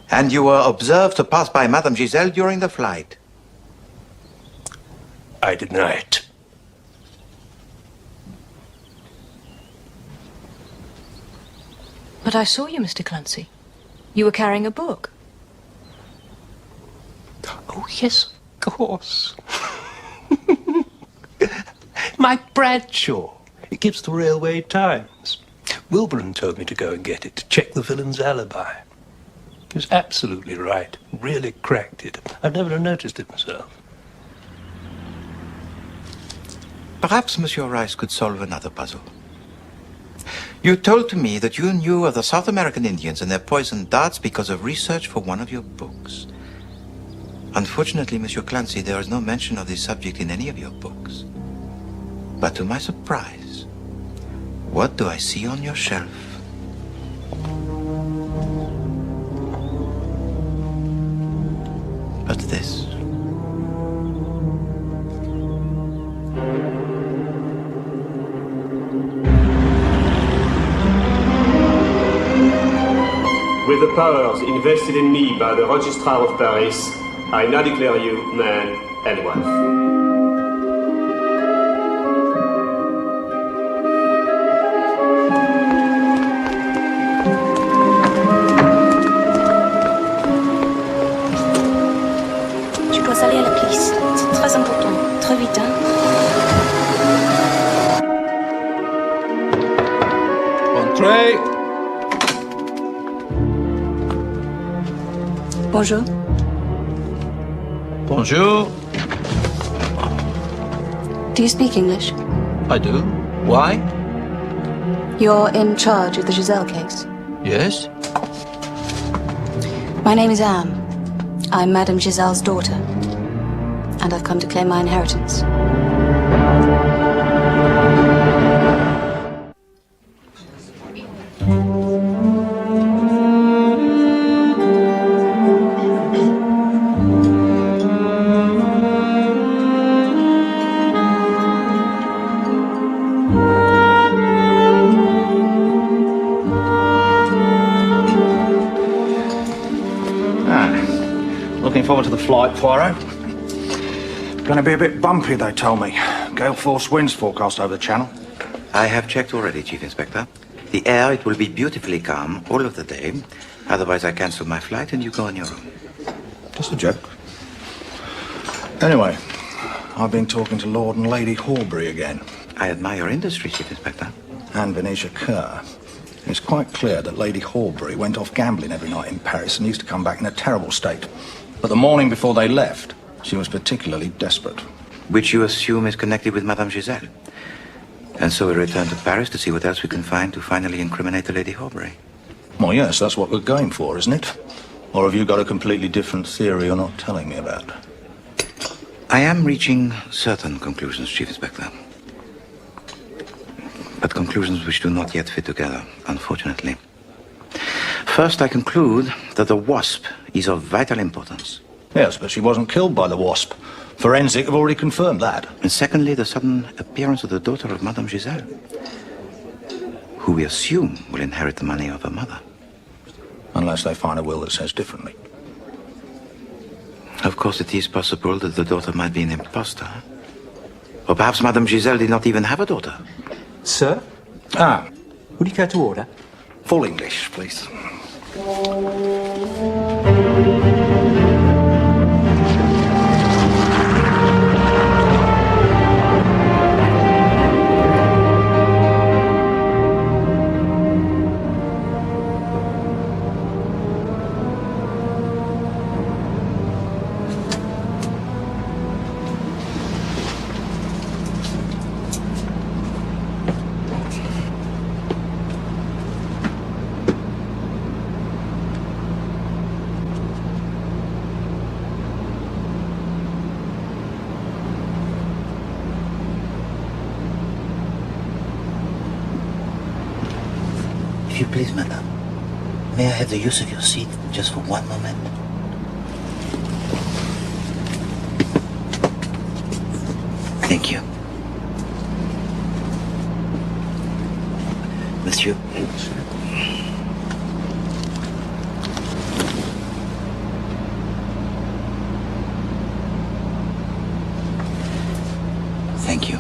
And you were observed to pass by Madame Giselle during the flight. I deny it. But I saw you, Mr. Clancy. You were carrying a book. Oh, yes, of course. My Bradshaw. It gives the Railway Times. Wilburn told me to go and get it, to check the villain's alibi. He was absolutely right. Really cracked it. I've never noticed it myself. Perhaps Monsieur Rice could solve another puzzle. You told to me that you knew of the South American Indians and their poisoned darts because of research for one of your books. Unfortunately, Monsieur Clancy, there is no mention of this subject in any of your books. But to my surprise, what do I see on your shelf? But this. With the powers invested in me by the Registrar of Paris, I now declare you man and wife. Tu dois aller à la police. C'est très important. Très vite, hein? Entrez. Bonjour. Bonjour. Do you speak English? I do. Why? You're in charge of the Giselle case. Yes. My name is Anne. I'm Madame Giselle's daughter. And I've come to claim my inheritance. Looking forward to the flight, Poirot. Going to be a bit bumpy, they told me. Gale force winds forecast over the channel. I have checked already, Chief Inspector. The air, it will be beautifully calm all of the day. Otherwise, I cancel my flight and you go on your own. Just a joke. Anyway, I've been talking to Lord and Lady Horbury again. I admire your industry, Chief Inspector. And Venetia Kerr. It's quite clear that Lady Horbury went off gambling every night in Paris and used to come back in a terrible state. But the morning before they left, she was particularly desperate. Which you assume is connected with Madame Giselle. And so we return to Paris to see what else we can find to finally incriminate the Lady Horbury. Well, yes, that's what we're going for, isn't it? Or have you got a completely different theory you're not telling me about? I am reaching certain conclusions, Chief Inspector. But conclusions which do not yet fit together, unfortunately. First, I conclude that the wasp is of vital importance. Yes, but she wasn't killed by the wasp. Forensic have already confirmed that. And secondly, the sudden appearance of the daughter of Madame Giselle, who we assume will inherit the money of her mother. Unless they find a will that says differently. Of course, it is possible that the daughter might be an impostor. Or perhaps Madame Giselle did not even have a daughter. Sir? Ah. Would you care to order? Full English, please. If you please, madame, may I have the use of your seat just for one moment? Thank you. Monsieur. Thank you.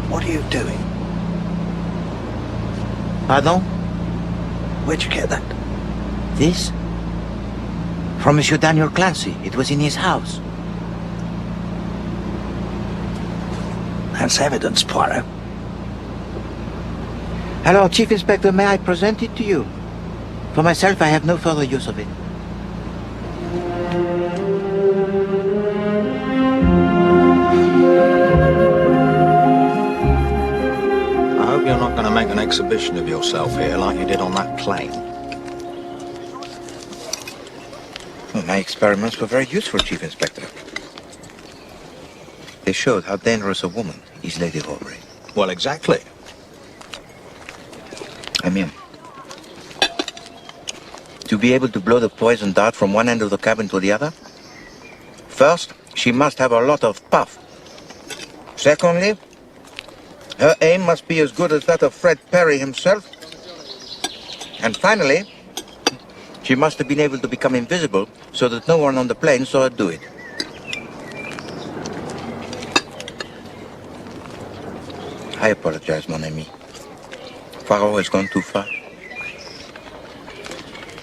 What are you doing? Pardon? Where'd you get that? This? From Monsieur Daniel Clancy. It was in his house. That's evidence, Poirot. Hello, Chief Inspector, may I present it to you? For myself, I have no further use of it. I hope you're not going to make an exhibition of yourself here like you did on that plane. Well, my experiments were very useful, Chief Inspector. They showed how dangerous a woman is Lady Aubrey. Well, exactly. I mean, to be able to blow the poison dart from one end of the cabin to the other, first, she must have a lot of puff. Secondly, her aim must be as good as that of Fred Perry himself. And finally, she must have been able to become invisible so that no one on the plane saw her do it. I apologize, mon ami. Poirot has gone too far.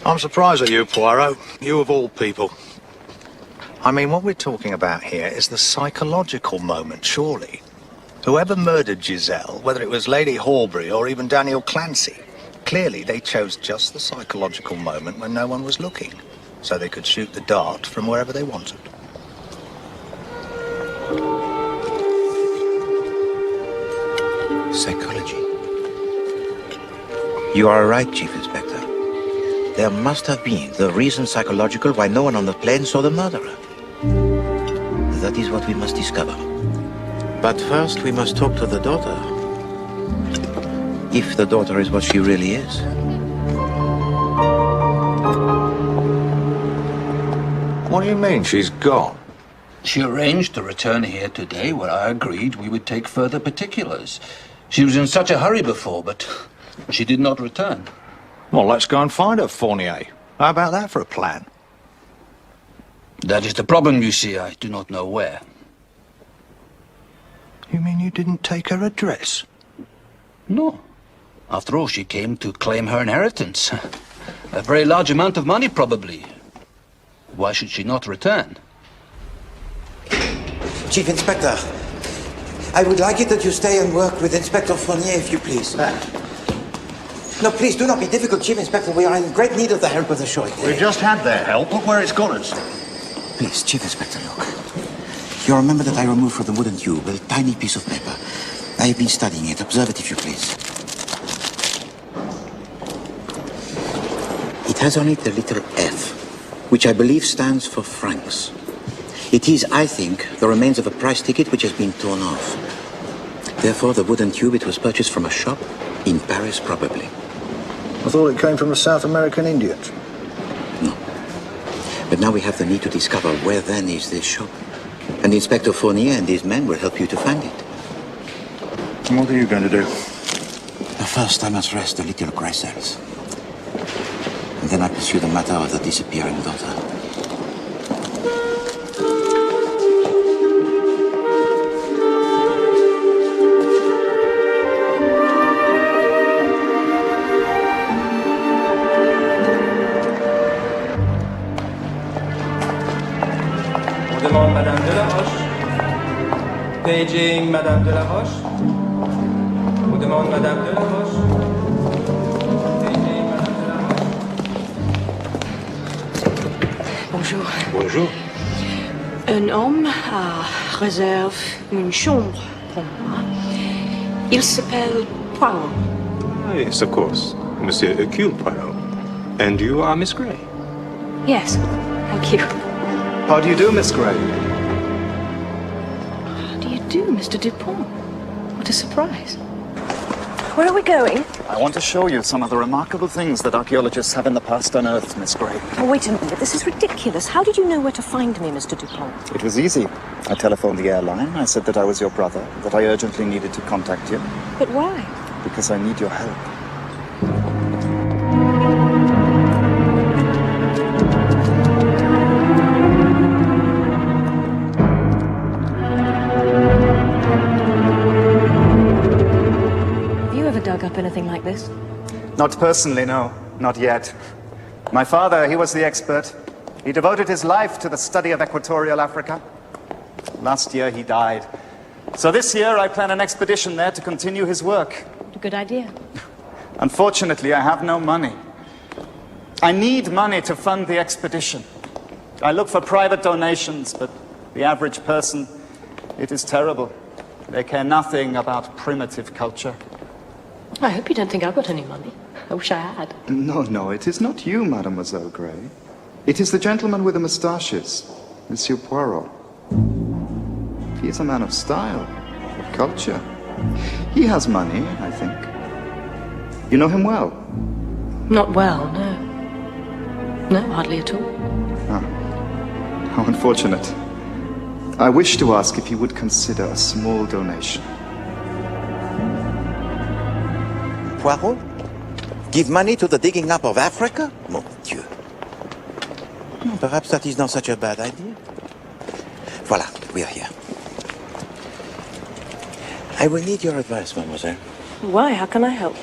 I'm surprised at you, Poirot. You of all people. I mean, what we're talking about here is the psychological moment, surely. Whoever murdered Giselle, whether it was Lady Horbury or even Daniel Clancy, clearly they chose just the psychological moment when no one was looking, so they could shoot the dart from wherever they wanted. Psychology. You are right, Chief Inspector. There must have been the reason psychological why no one on the plane saw the murderer. That is what we must discover. But first, we must talk to the daughter. If the daughter is what she really is. What do you mean, she's gone? She arranged to return here today, where I agreed we would take further particulars. She was in such a hurry before, but she did not return. Well, let's go and find her, Fournier. How about that for a plan? That is the problem, you see. I do not know where. You mean you didn't take her address? No. After all, she came to claim her inheritance. A very large amount of money, probably. Why should she not return? Chief Inspector, I would like it that you stay and work with Inspector Fournier, if you please. No, please, do not be difficult, Chief Inspector. We are in great need of the help of the show. We just had their help. Look where it's got us. Please, Chief Inspector, look. You remember that I removed from the wooden tube a tiny piece of paper. I have been studying it. Observe it, if you please. It has on it the little F, which I believe stands for francs. It is, I think, the remains of a price ticket which has been torn off. Therefore, the wooden tube, it was purchased from a shop in Paris, probably. I thought it came from the South American Indians. No. But now we have the need to discover where then is this shop. And Inspector Fournier and his men will help you to find it. And what are you going to do? First, I must arrest the little Grisels. And then I pursue the matter of the disappearing daughter. demande Madame de la Roche. Paging Madame de la Roche. On demande Madame de la Roche. Paging Madame de la Roche. Bonjour. Bonjour. Un homme réserve une chambre pour moi. Il s'appelle Poirot. Yes, of course. Monsieur Hercule Poirot. And you are Miss Gray? Yes, thank you. How do you do, Miss Gray? do, Mr. Dupont? What a surprise. Where are we going? I want to show you some of the remarkable things that archaeologists have in the past unearthed, Miss Gray. Oh, wait a minute. This is ridiculous. How did you know where to find me, Mr. Dupont? It was easy. I telephoned the airline. I said that I was your brother, that I urgently needed to contact you. But why? Because I need your help. Have you ever dug up anything like this? Not personally, no. Not yet. My father, he was the expert. He devoted his life to the study of equatorial Africa. Last year, he died. So this year, I plan an expedition there to continue his work. A good idea. Unfortunately, I have no money. I need money to fund the expedition. I look for private donations, but the average person, it is terrible. They care nothing about primitive culture. I hope you don't think I've got any money. I wish I had. No, it is not you, Mademoiselle Gray. It is the gentleman with the moustaches, Monsieur Poirot. He is a man of style, of culture. He has money, I think. You know him well? Not well, no. No, hardly at all. Ah, how unfortunate. I wish to ask if you would consider a small donation. Poirot? Give money to the digging up of Africa? Mon Dieu. No, perhaps that is not such a bad idea. Voilà, we are here. I will need your advice, mademoiselle. Why? How can I help?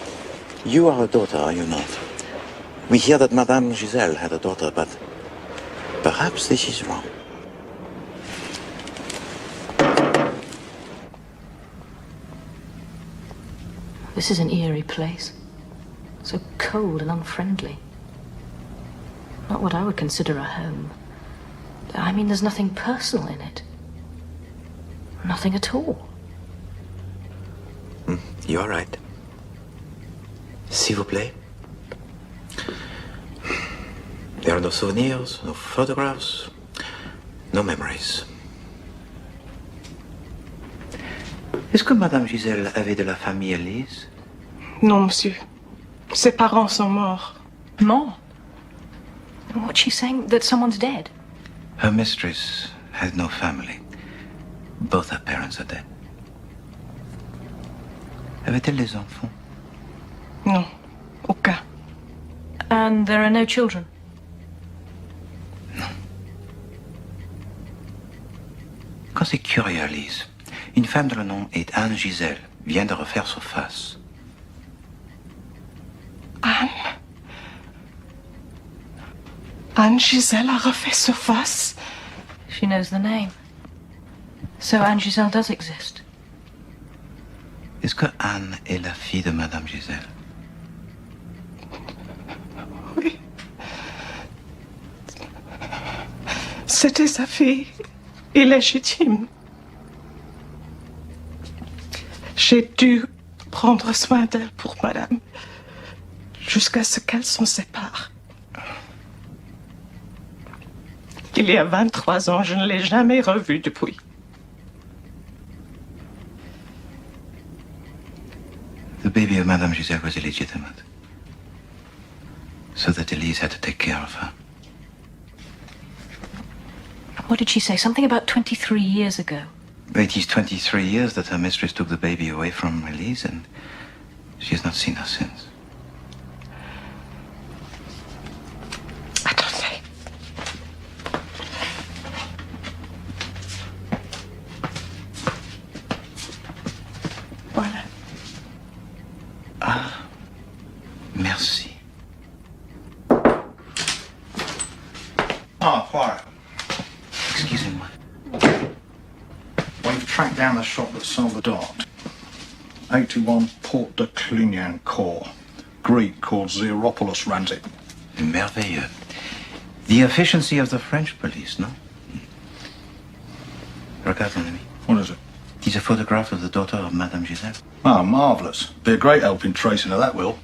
You are a daughter, are you not? We hear that Madame Giselle had a daughter, but perhaps this is wrong. This is an eerie place. So cold and unfriendly. Not what I would consider a home. I mean, there's nothing personal in it. Nothing at all. You are right. S'il vous plaît. There are no souvenirs, no photographs, no memories. Est-ce que Madame Giselle avait de la famille, Elise? Non, monsieur. Ses parents sont morts. Morts? What's she saying? That someone's dead? Her mistress had no family. Both her parents are dead. Avait-elle des enfants? Non, aucun. And there are no children? Quand c'est curieux, Lise. Une femme dont le nom est Anne Giselle vient de refaire surface. Anne? Anne Giselle a refait surface? She knows the name. So Anne Giselle does exist. Est-ce que Anne est la fille de Madame Giselle? Oui. C'était sa fille, illégitime. J'ai dû prendre soin d'elle pour madame, jusqu'à ce qu'elle s'en sépare. Il y a 23 ans, je ne l'ai jamais revue depuis. The baby of Madame Giselle was illegitimate, so that Elise had to take care of her. What did she say? Something about 23 years ago. It is 23 years that her mistress took the baby away from Elise, and she has not seen her since. Attendez. Voilà. Ah, merci. Ah, Poirot. Excusez-moi. We've tracked down the shop that sold the dot. 81 Porte de Clignancourt. Greek called Xeropoulos runs it. Merveilleux. The efficiency of the French police, no? Regarde, mon ami. What is it? It is a photograph of the daughter of Madame Giselle. Ah, marvellous. Be a great help in tracing her, that will.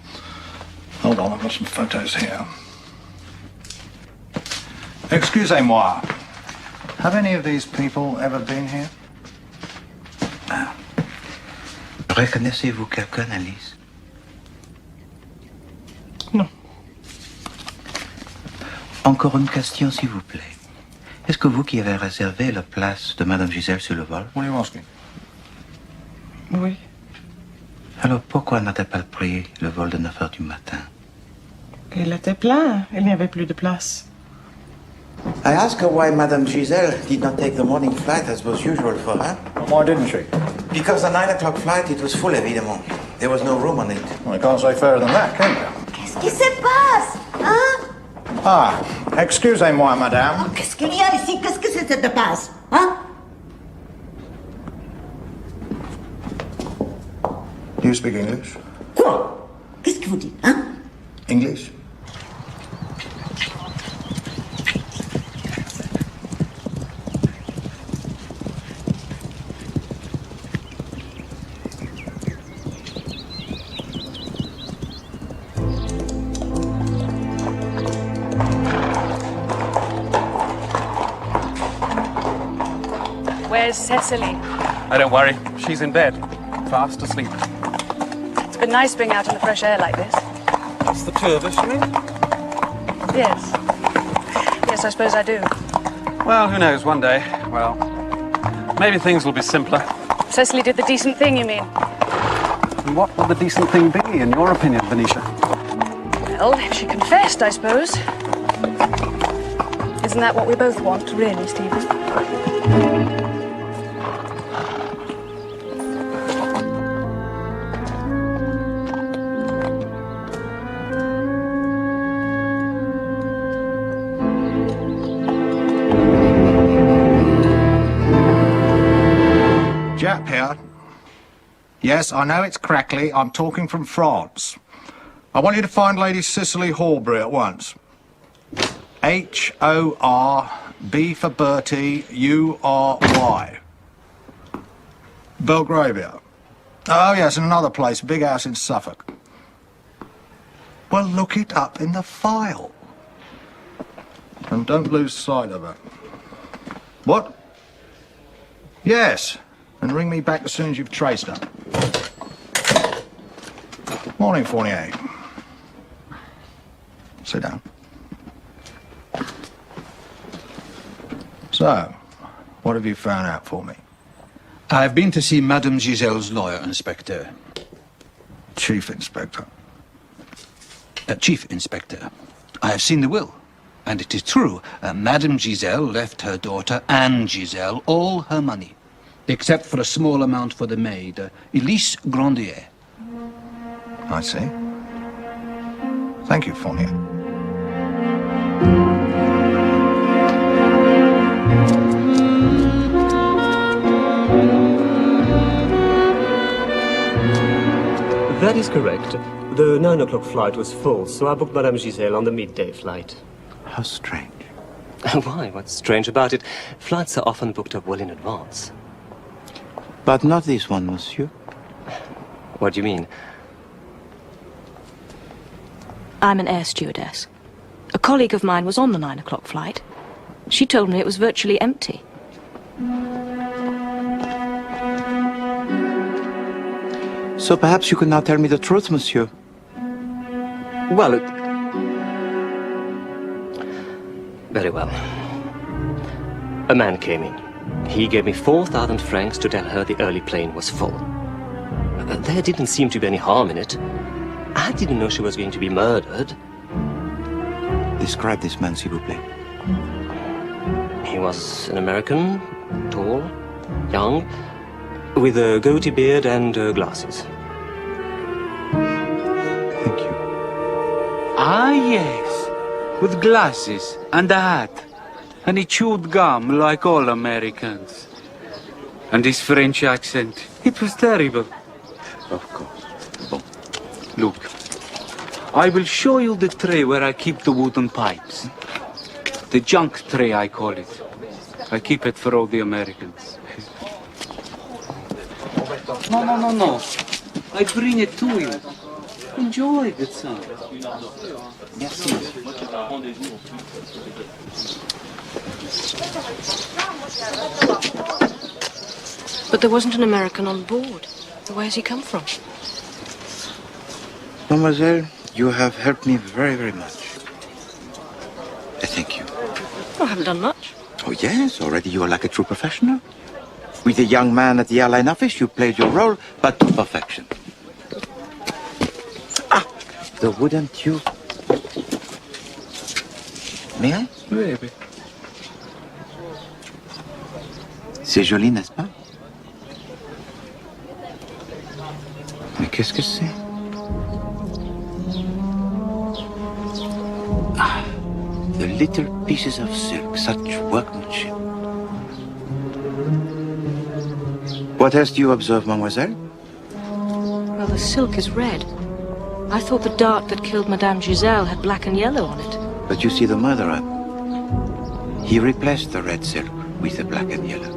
Hold on, I've got some photos here. Excusez-moi. Have any of these people ever been here? Reconnaissez-vous quelqu'un, Alice? Non. Encore une question, s'il vous plaît. Est-ce que vous qui avez réservé la place de Madame Giselle sur le vol? What are you asking? Oui. Alors pourquoi n'a-t-elle pas pris le vol de 9 heures du matin? Il était plein. Il n'y avait plus de place. I asked her why Madame Giselle did not take the morning flight as was usual for her. Why didn't she? Because the 9 o'clock flight, it was full, évidemment. There was no room on it. Well, you can't say fairer than that, can you? Qu'est-ce qui se passe? Hein? Ah, excusez-moi, madame. Oh, qu'est-ce qu'il y a ici? Qu'est-ce que ça te passe? Hein? Do you speak English? Quoi? Qu'est-ce que vous dites, hein? English? Where's Cecily? Oh, don't worry. She's in bed, fast asleep. It's been nice being out in the fresh air like this. That's the two of us, you mean? Yes. Yes, I suppose I do. Well, who knows, one day. Well, maybe things will be simpler. Cecily did the decent thing, you mean? And what would the decent thing be, in your opinion, Venetia? Well, if she confessed, I suppose. Isn't that what we both want, really, Stephen? Jap here. Yes, I know it's crackly. I'm talking from France. I want you to find Lady Cicely Horbury at once. H-O-R-B for Bertie, U-R-Y. Belgravia. Oh, yes, and another place, big house in Suffolk. Well, look it up in the file. And don't lose sight of her. What? Yes. And ring me back as soon as you've traced her. Morning, Fournier. Sit down. So, what have you found out for me? I've been to see Madame Giselle's lawyer, Inspector. Chief Inspector? Chief Inspector. I have seen the will. And it is true, Madame Giselle left her daughter, Anne Giselle, all her money. Except for a small amount for the maid, Elise Grandier. I see. Thank you, Fournier. That is correct. The 9 o'clock flight was full, so I booked Madame Giselle on the midday flight. How strange. Why? What's strange about it? Flights are often booked up well in advance. But not this one, monsieur. What do you mean? I'm an air stewardess. A colleague of mine was on the 9 o'clock flight. She told me it was virtually empty. So perhaps you could now tell me the truth, monsieur. Well, very well. A man came in. He gave me 4,000 francs to tell her the early plane was full. There didn't seem to be any harm in it. I didn't know she was going to be murdered. Describe this man, s'il vous plaît. He was an American, tall, young, with a goatee beard and glasses. Thank you. Ah, yes. With glasses and a hat. And he chewed gum like all Americans. And his French accent. It was terrible. Of course. Bon. Look. I will show you the tray where I keep the wooden pipes. The junk tray, I call it. I keep it for all the Americans. No. I bring it to you. Enjoy, good son. Merci. But there wasn't an American on board. Where has he come from? Mademoiselle, you have helped me very, very much. I thank you. I haven't done much. Oh, yes, already you are like a true professional. With the young man at the airline office, you played your role, but to perfection. Ah, the wooden tube. May I? Oui, oui. C'est joli, n'est-ce pas? Mais qu'est-ce que c'est? Ah, the little pieces of silk, such workmanship. What else do you observe, mademoiselle? Well, the silk is red. I thought the dart that killed Madame Giselle had black and yellow on it. But you see the murderer. He replaced the red silk with the black and yellow.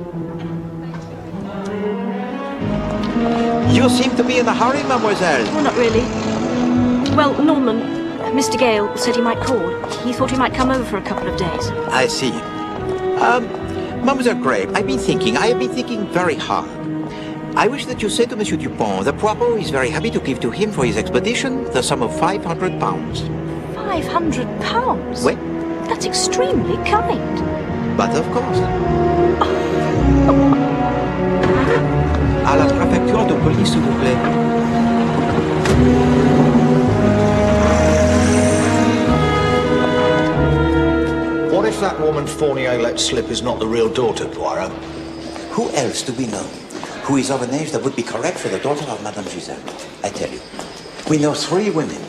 You seem to be in a hurry, mademoiselle. Oh, not really. Well, Norman, Mr. Gale said he might call. He thought he might come over for a couple of days. I see. Mademoiselle Gray, I have been thinking very hard. I wish that you say to Monsieur Dupont that Poirot is very happy to give to him for his expedition the sum of £500. £500? Oui. That's extremely kind. But of course. À la préfecture de police, s'il vous plaît. What if that woman Fournier let slip is not the real daughter, Poirot? Who else do we know who is of an age that would be correct for the daughter of Madame Giselle? I tell you. We know 3 women.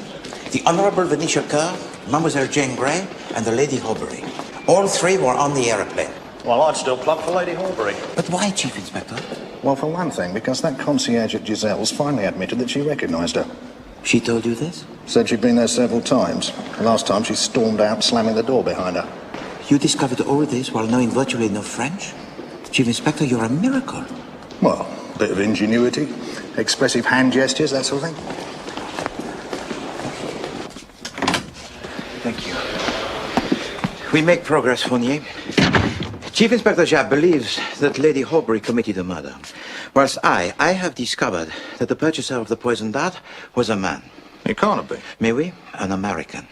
The Honorable Venetia Kerr, Mademoiselle Jane Grey, and the Lady Horbury. All 3 were on the aeroplane. Well, I'd still plug for Lady Horbury. But why, Chief Inspector? Well, for one thing, because that concierge at Giselle's finally admitted that she recognised her. She told you this? Said she'd been there several times. The last time she stormed out, slamming the door behind her. You discovered all this while knowing virtually no French? Chief Inspector, you're a miracle. Well, a bit of ingenuity, expressive hand gestures, that sort of thing. Thank you. We make progress, Fournier. Chief Inspector Japp believes that Lady Horbury committed the murder, whilst I have discovered that the purchaser of the poisoned dart was a man. It can't be. Mais oui, an American.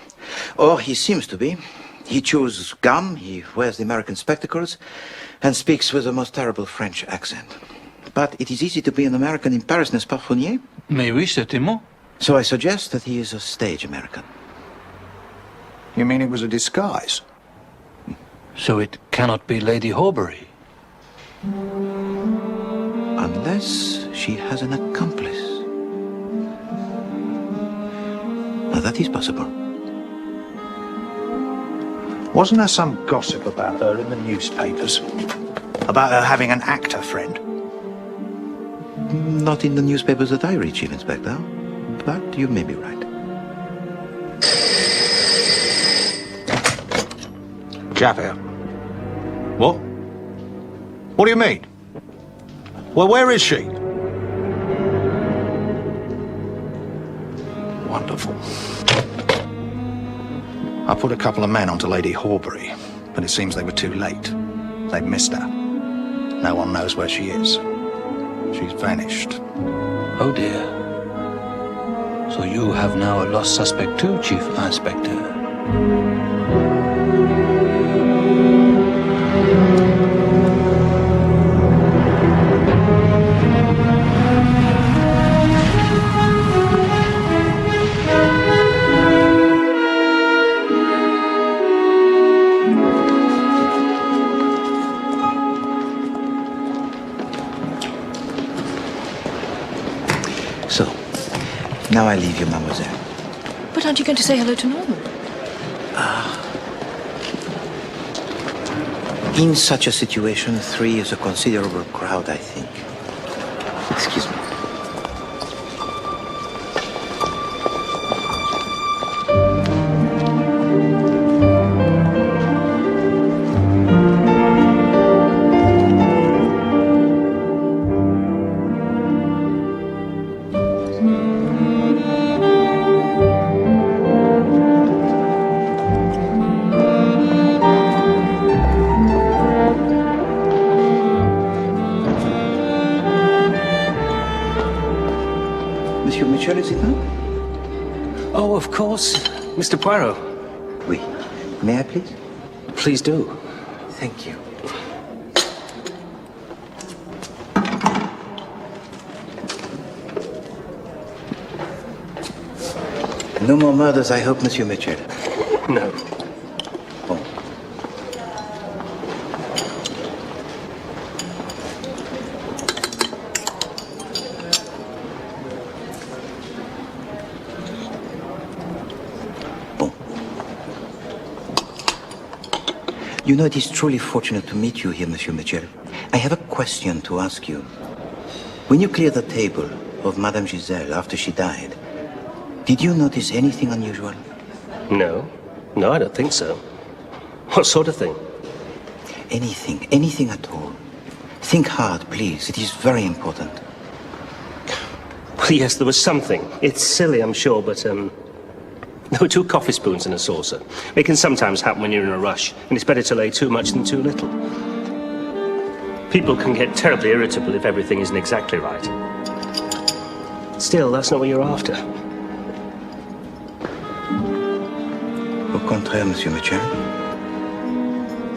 Or he seems to be. He chews gum, he wears the American spectacles, and speaks with the most terrible French accent. But it is easy to be an American in Paris, n'est-ce pas, Fournier? Mais oui, certainement. So I suggest that he is a stage American. You mean it was a disguise? So it cannot be Lady Horbury? Unless she has an accomplice. Now that is possible. Wasn't there some gossip about her in the newspapers? About her having an actor friend? Not in the newspapers that I read, Chief Inspector. But you may be right. Japp here. What? What do you mean? Well, where is she? Wonderful. I put a couple of men onto Lady Horbury, but it seems they were too late. They've missed her. No one knows where she is. She's vanished. Oh dear. So you have now a lost suspect too, Chief Inspector. So, now I leave you, mademoiselle. But aren't you going to say hello to Norman? In such a situation, 3 is a considerable crowd, I think. Excuse me. Mitchell, is it not? Oh, of course. Mr. Poirot. Oui. May I please? Please do. Thank you. No more murders, I hope, Monsieur Mitchell. No. Bon. You know, it is truly fortunate to meet you here, Monsieur Mitchell. I have a question to ask you. When you cleared the table of Madame Giselle after she died, did you notice anything unusual? No. No, I don't think so. What sort of thing? Anything at all. Think hard, please. It is very important. Well, yes, there was something. It's silly, I'm sure, but, there were 2 coffee spoons in a saucer. It can sometimes happen when you're in a rush, and it's better to lay too much than too little. People can get terribly irritable if everything isn't exactly right. Still, that's not what you're after. Au contraire, Monsieur Mitchell.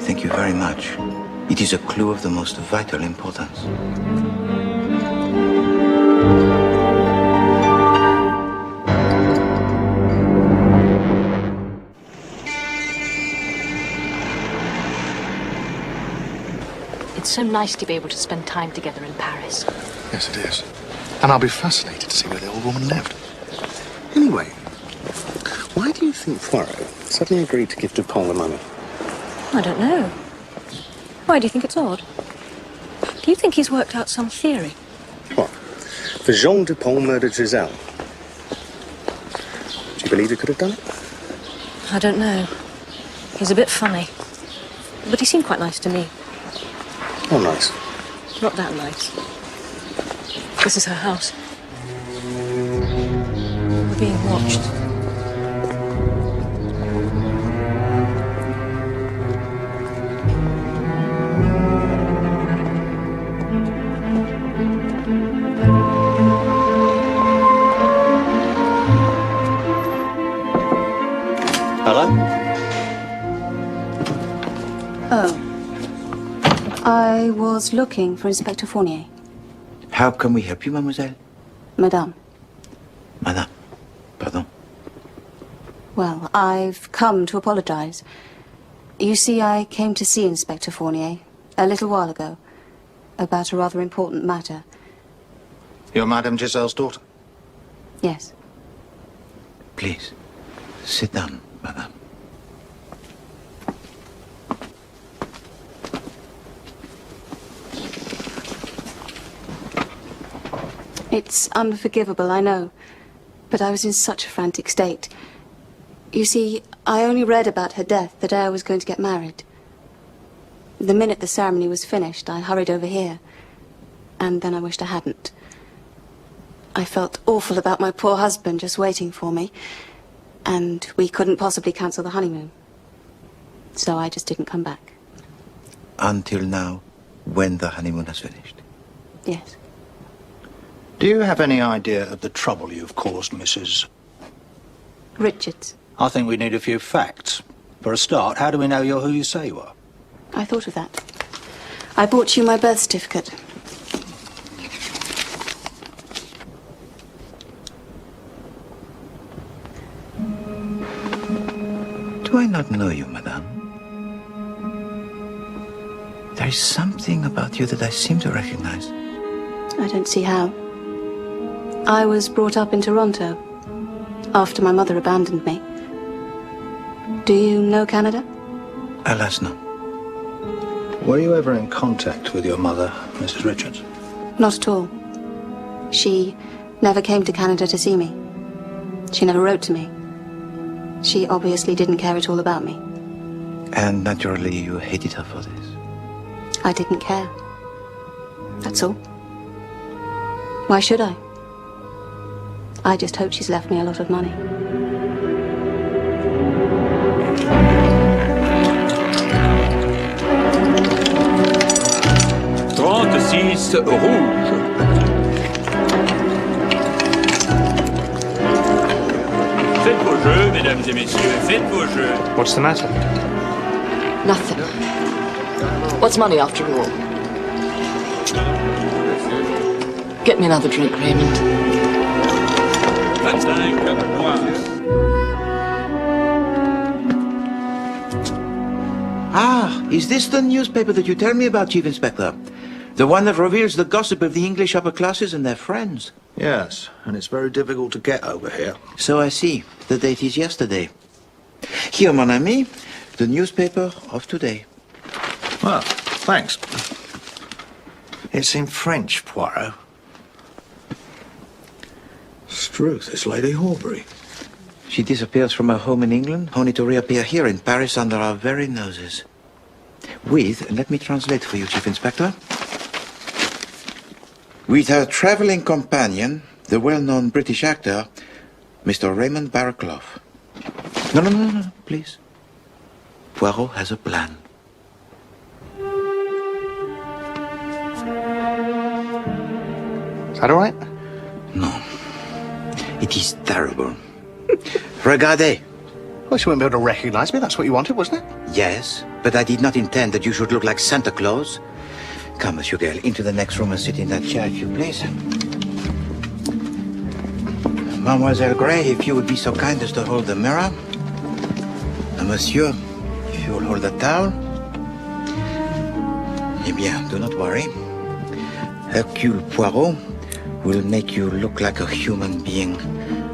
Thank you very much. It is a clue of the most vital importance. It's so nice to be able to spend time together in Paris. Yes, it is. And I'll be fascinated to see where the old woman lived. Anyway, why do you think Poirot suddenly agreed to give Dupont the money? I don't know. Why do you think it's odd? Do you think he's worked out some theory? What? For Jean Dupont murdered Giselle? Do you believe he could have done it? I don't know. He's a bit funny. But he seemed quite nice to me. Oh, nice. Not that nice. This is her house. We're being watched. Hello? Oh. I was looking for Inspector Fournier. How can we help you, mademoiselle? Madame. Madame. Pardon. Well, I've come to apologize. You see, I came to see Inspector Fournier a little while ago about a rather important matter. You're Madame Giselle's daughter? Yes. Please, sit down, madame. It's unforgivable, I know. But I was in such a frantic state. You see, I only read about her death the day I was going to get married. The minute the ceremony was finished, I hurried over here. And then I wished I hadn't. I felt awful about my poor husband just waiting for me. And we couldn't possibly cancel the honeymoon. So I just didn't come back. Until now, when the honeymoon has finished. Yes. Do you have any idea of the trouble you've caused, Mrs. Richards. I think we need a few facts. For a start, how do we know you're who you say you are? I thought of that. I bought you my birth certificate. Do I not know you, madame? There is something about you that I seem to recognize. I don't see how. I was brought up in Toronto after my mother abandoned me. Do you know Canada? Alas, no. Were you ever in contact with your mother, Mrs. Richards? Not at all. She never came to Canada to see me. She never wrote to me. She obviously didn't care at all about me. And naturally, you hated her for this. I didn't care. That's all. Why should I? I just hope she's left me a lot of money. 36 rouge. Faites vos jeux, mesdames et messieurs. Faites vos jeux. What's the matter? Nothing. What's money after all? Get me another drink, Raymond. Ah, is this the newspaper that you tell me about, Chief Inspector? The one that reveals the gossip of the English upper classes and their friends? Yes, and it's very difficult to get over here. So I see. The date is yesterday. Here, mon ami, the newspaper of today. Well, thanks. It's in French, Poirot. Struth, it's Lady Horbury. She disappears from her home in England, only to reappear here in Paris under our very noses. With, let me translate for you, Chief Inspector. With her traveling companion, the well-known British actor, Mr. Raymond Barraclough. No, please. Poirot has a plan. Is that all right? No. It is terrible. Regardez. Well, she won't be able to recognize me. That's what you wanted, wasn't it? Yes, but I did not intend that you should look like Santa Claus. Come, Monsieur Gale, into the next room and sit in that chair, if you please. Mademoiselle Gray, if you would be so kind as to hold the mirror. And Monsieur, if you will hold the towel. Eh bien, do not worry. Hercule Poirot will make you look like a human being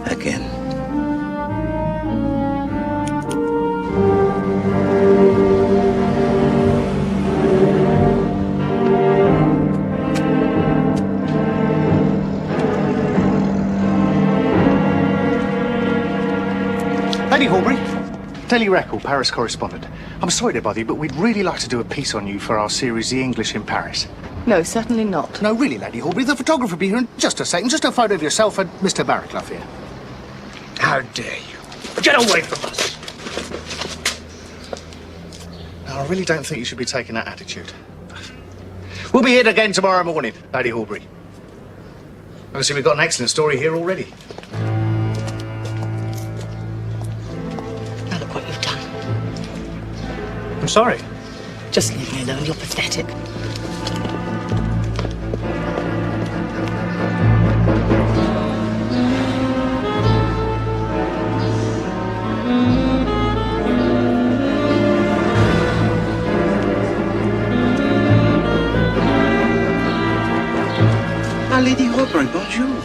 again. Lady Horbury, Daily Record, Paris correspondent. I'm sorry to bother you, but we'd really like to do a piece on you for our series, The English in Paris. No, certainly not. No, really, Lady Horbury, the photographer will be here in just a second. Just a photo of yourself and Mr. Barraclough here. How dare you? Get away from us! Now, I really don't think you should be taking that attitude. We'll be here again tomorrow morning, Lady Horbury. Obviously, we've got an excellent story here already. Now look what you've done. I'm sorry. Just leave me alone. You're pathetic. Ah, Lady Horbury, bonjour.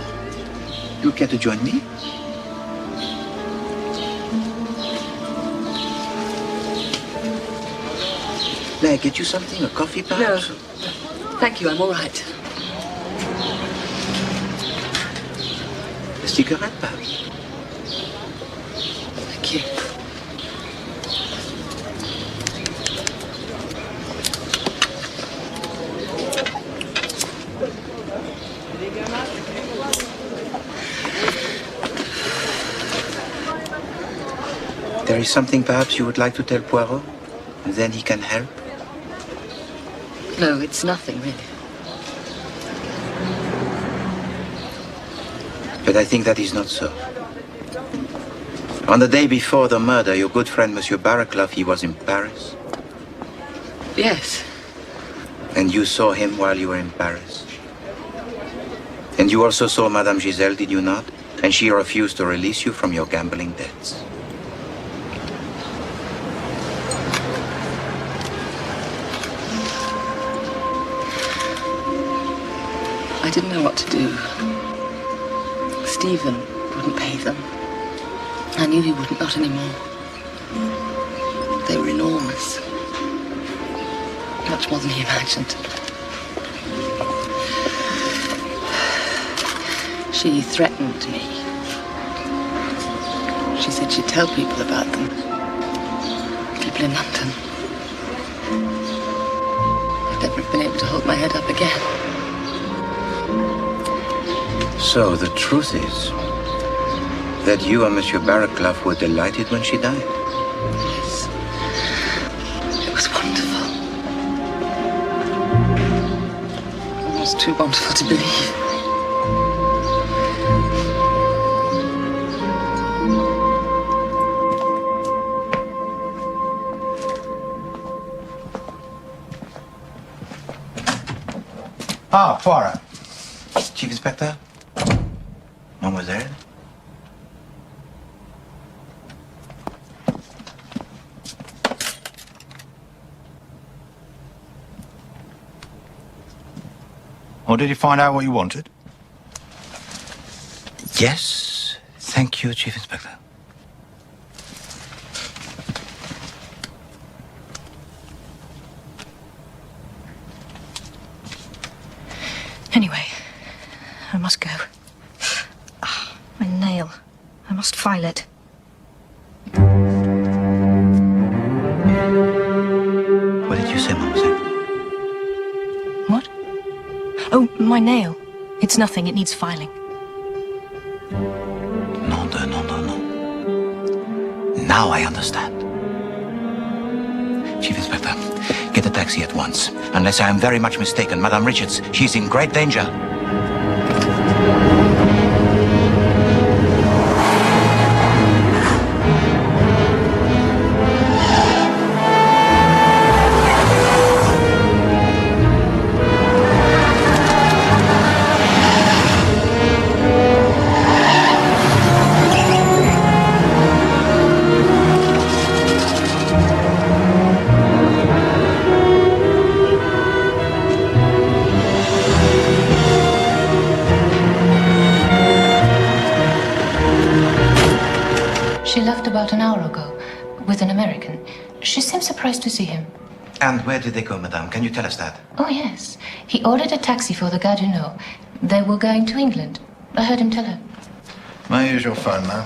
You care to join me? May I get you something? A coffee, perhaps? No. Thank you, I'm all right. A cigarette, perhaps? Thank you. There is something perhaps you would like to tell Poirot? And then he can help? No, it's nothing, really. But I think that is not so. On the day before the murder, your good friend, Monsieur Barraclough, he was in Paris. Yes. And you saw him while you were in Paris. And you also saw Madame Giselle, did you not? And she refused to release you from your gambling debts. I didn't know what to do. Stephen wouldn't pay them. I knew he wouldn't, not anymore. They were enormous. Much more than he imagined. She threatened me. She said she'd tell people about them. People in London. I've never been able to hold my head up again. So the truth is that you and Monsieur Barraclough were delighted when she died? Yes. It was wonderful. Almost too wonderful to believe. Ah, Poirot. Chief Inspector? Mademoiselle? Or did you find out what you wanted? Yes. Thank you, Chief Inspector. Anyway, I must go. Ah, my nail. I must file it. What did you say, mademoiselle? What? Oh, my nail. It's nothing. It needs filing. No. Now I understand. Chief Inspector, get a taxi at once. Unless I am very much mistaken, Madame Richards, she's in great danger. She left about an hour ago with an American. She seemed surprised to see him. And where did they go, madame? Can you tell us that? Oh, yes. He ordered a taxi for the Gare du Nord. They were going to England. I heard him tell her. May I use your phone, ma'am?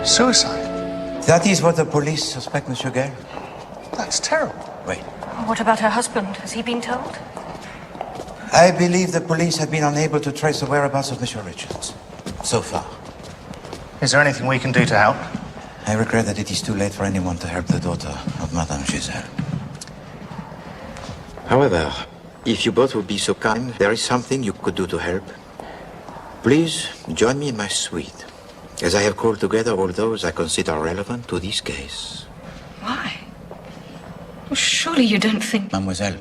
Suicide? That is what the police suspect, Monsieur Gale. That's terrible. Wait. What about her husband? Has he been told? I believe the police have been unable to trace the whereabouts of Monsieur Richards. So far. Is there anything we can do to help? I regret that it is too late for anyone to help the daughter of Madame Giselle. However, if you both would be so kind, there is something you could do to help. Please join me in my suite, as I have called together all those I consider relevant to this case. Why? Well, surely you don't think... Mademoiselle,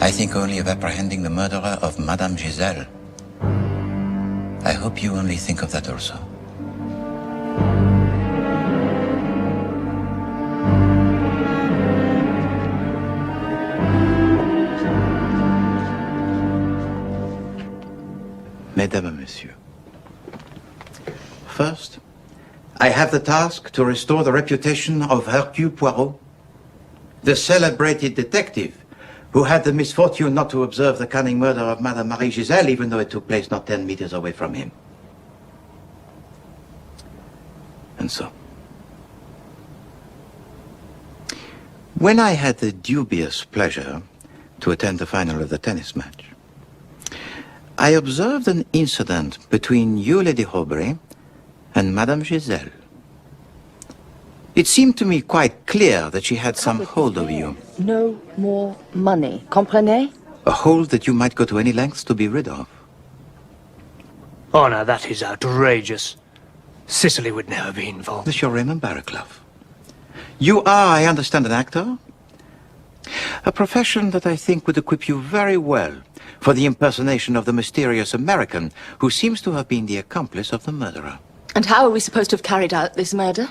I think only of apprehending the murderer of Madame Giselle. I hope you only think of that also. Mesdames et Messieurs. First, I have the task to restore the reputation of Hercule Poirot, the celebrated detective who had the misfortune not to observe the cunning murder of Madame Marie Giselle, even though it took place not 10 meters away from him. And so, when I had the dubious pleasure to attend the final of the tennis match, I observed an incident between you, Lady Horbury, and Madame Giselle. It seemed to me quite clear that she had some hold over you. No more money. Comprenez? A hold that you might go to any lengths to be rid of. Oh, now that is outrageous. Cicely would never be involved. Monsieur Raymond Barraclough. You are, I understand, an actor? A profession that I think would equip you very well for the impersonation of the mysterious American who seems to have been the accomplice of the murderer. And how are we supposed to have carried out this murder?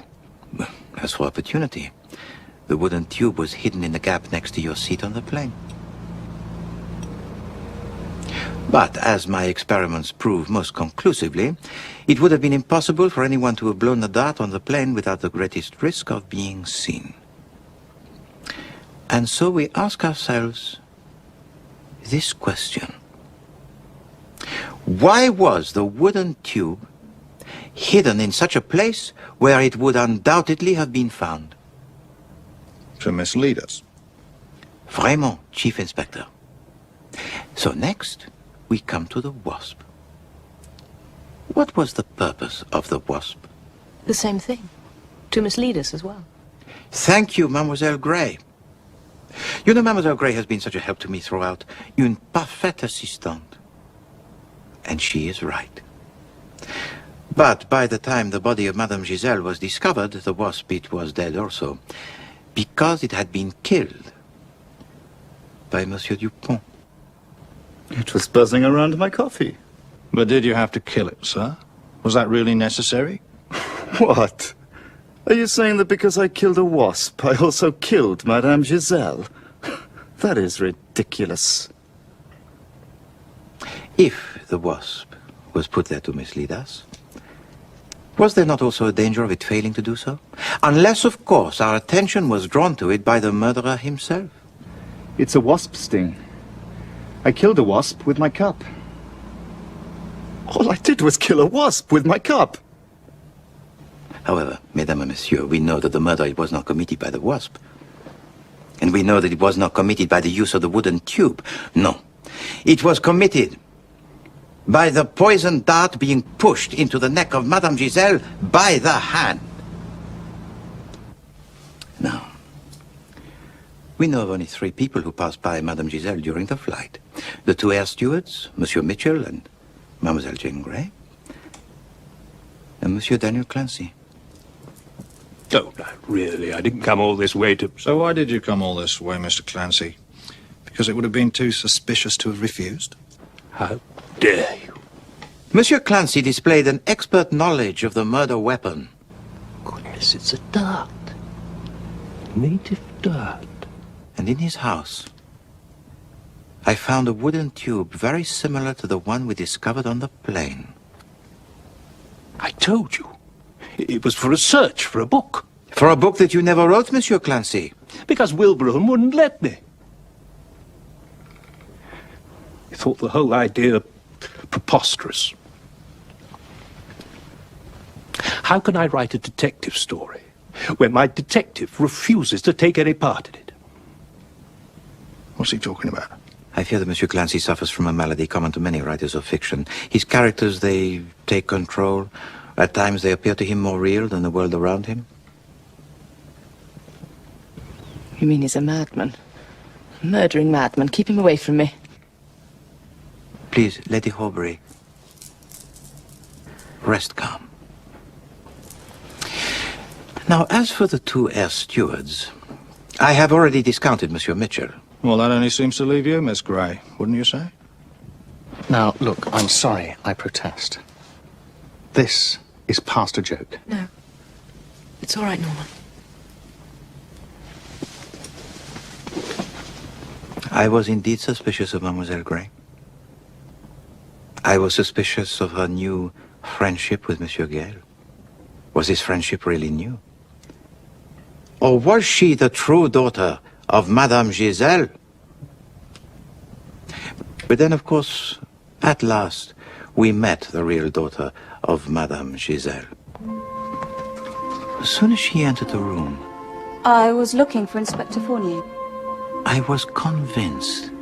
As for opportunity, the wooden tube was hidden in the gap next to your seat on the plane. But as my experiments prove most conclusively, it would have been impossible for anyone to have blown the dart on the plane without the greatest risk of being seen. And so we ask ourselves this question. Why was the wooden tube hidden in such a place where it would undoubtedly have been found? To mislead us. Vraiment, Chief Inspector. So next, we come to the wasp. What was the purpose of the wasp? The same thing. To mislead us as well. Thank you, Mademoiselle Gray. You know, Mademoiselle Gray has been such a help to me throughout. Une parfaite assistante. And she is right. But by the time the body of Madame Giselle was discovered, the wasp, it was dead also, because it had been killed by Monsieur Dupont. It was buzzing around my coffee. But did you have to kill it, sir? Was that really necessary? What? Are you saying that because I killed a wasp, I also killed Madame Giselle? That is ridiculous. If the wasp was put there to mislead us, was there not also a danger of it failing to do so? Unless, of course, our attention was drawn to it by the murderer himself. It's a wasp sting. I killed a wasp with my cup. All I did was kill a wasp with my cup. However, Mesdames and Messieurs, we know that the murder was not committed by the wasp. And we know that it was not committed by the use of the wooden tube. No. It was committed by the poisoned dart being pushed into the neck of Madame Giselle by the hand. Now, we know of only 3 people who passed by Madame Giselle during the flight. The 2 air stewards, Monsieur Mitchell and Mademoiselle Jane Grey, and Monsieur Daniel Clancy. Oh, no, really, I didn't come all this way to... So why did you come all this way, Mr. Clancy? Because it would have been too suspicious to have refused? How dare you? Monsieur Clancy displayed an expert knowledge of the murder weapon. Goodness, it's a dart. Native dart. And in his house, I found a wooden tube very similar to the one we discovered on the plane. I told you. It was for a search for a book. For a book that you never wrote, Monsieur Clancy? Because Wilbraham wouldn't let me. He thought the whole idea preposterous. How can I write a detective story when my detective refuses to take any part in it? What's he talking about? I fear that Monsieur Clancy suffers from a malady common to many writers of fiction. His characters, they take control. At times they appear to him more real than the world around him. You mean he's a madman? A murdering madman. Keep him away from me. Please, Lady Horbury, rest calm. Now, as for the 2 air stewards, I have already discounted Monsieur Mitchell. Well, that only seems to leave you, Miss Gray, wouldn't you say? Now, look, I'm sorry. I protest. This is past a joke. No. It's all right, Norman. I was indeed suspicious of Mademoiselle Gray. I was suspicious of her new friendship with Monsieur Gale. Was this friendship really new? Or was she the true daughter of Madame Giselle? But then, of course, at last, we met the real daughter of Madame Giselle. As soon as she entered the room, I was looking for Inspector Fournier. I was convinced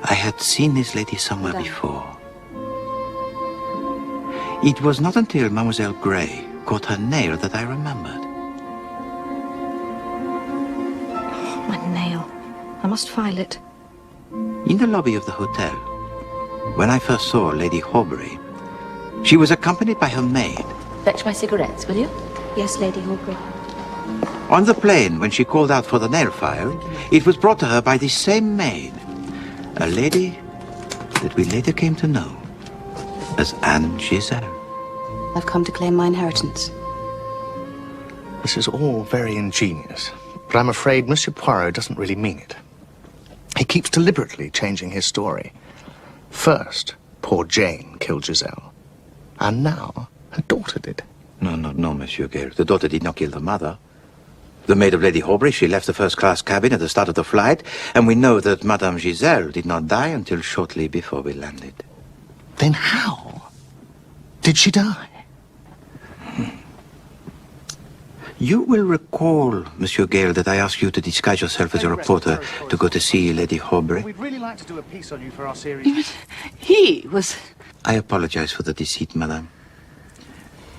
I had seen this lady somewhere before. It was not until Mademoiselle Gray caught her nail that I remembered. Oh, my nail. I must file it. In the lobby of the hotel, when I first saw Lady Horbury, she was accompanied by her maid. Fetch my cigarettes, will you? Yes, Lady Horbury. On the plane, when she called out for the nail file, it was brought to her by the same maid, a lady that we later came to know as Anne Giselle. I've come to claim my inheritance. This is all very ingenious, but I'm afraid Monsieur Poirot doesn't really mean it. He keeps deliberately changing his story. First, poor Jane killed Giselle, and now her daughter did. No, Monsieur Gale. The daughter did not kill the mother. The maid of Lady Horbury, she left the first-class cabin at the start of the flight, and we know that Madame Giselle did not die until shortly before we landed. Then how did she die? You will recall, Monsieur Gale, that I asked you to disguise yourself as a reporter to go to see Lady Horbury. We'd really like to do a piece on you for our series. He was... I apologize for the deceit, madame.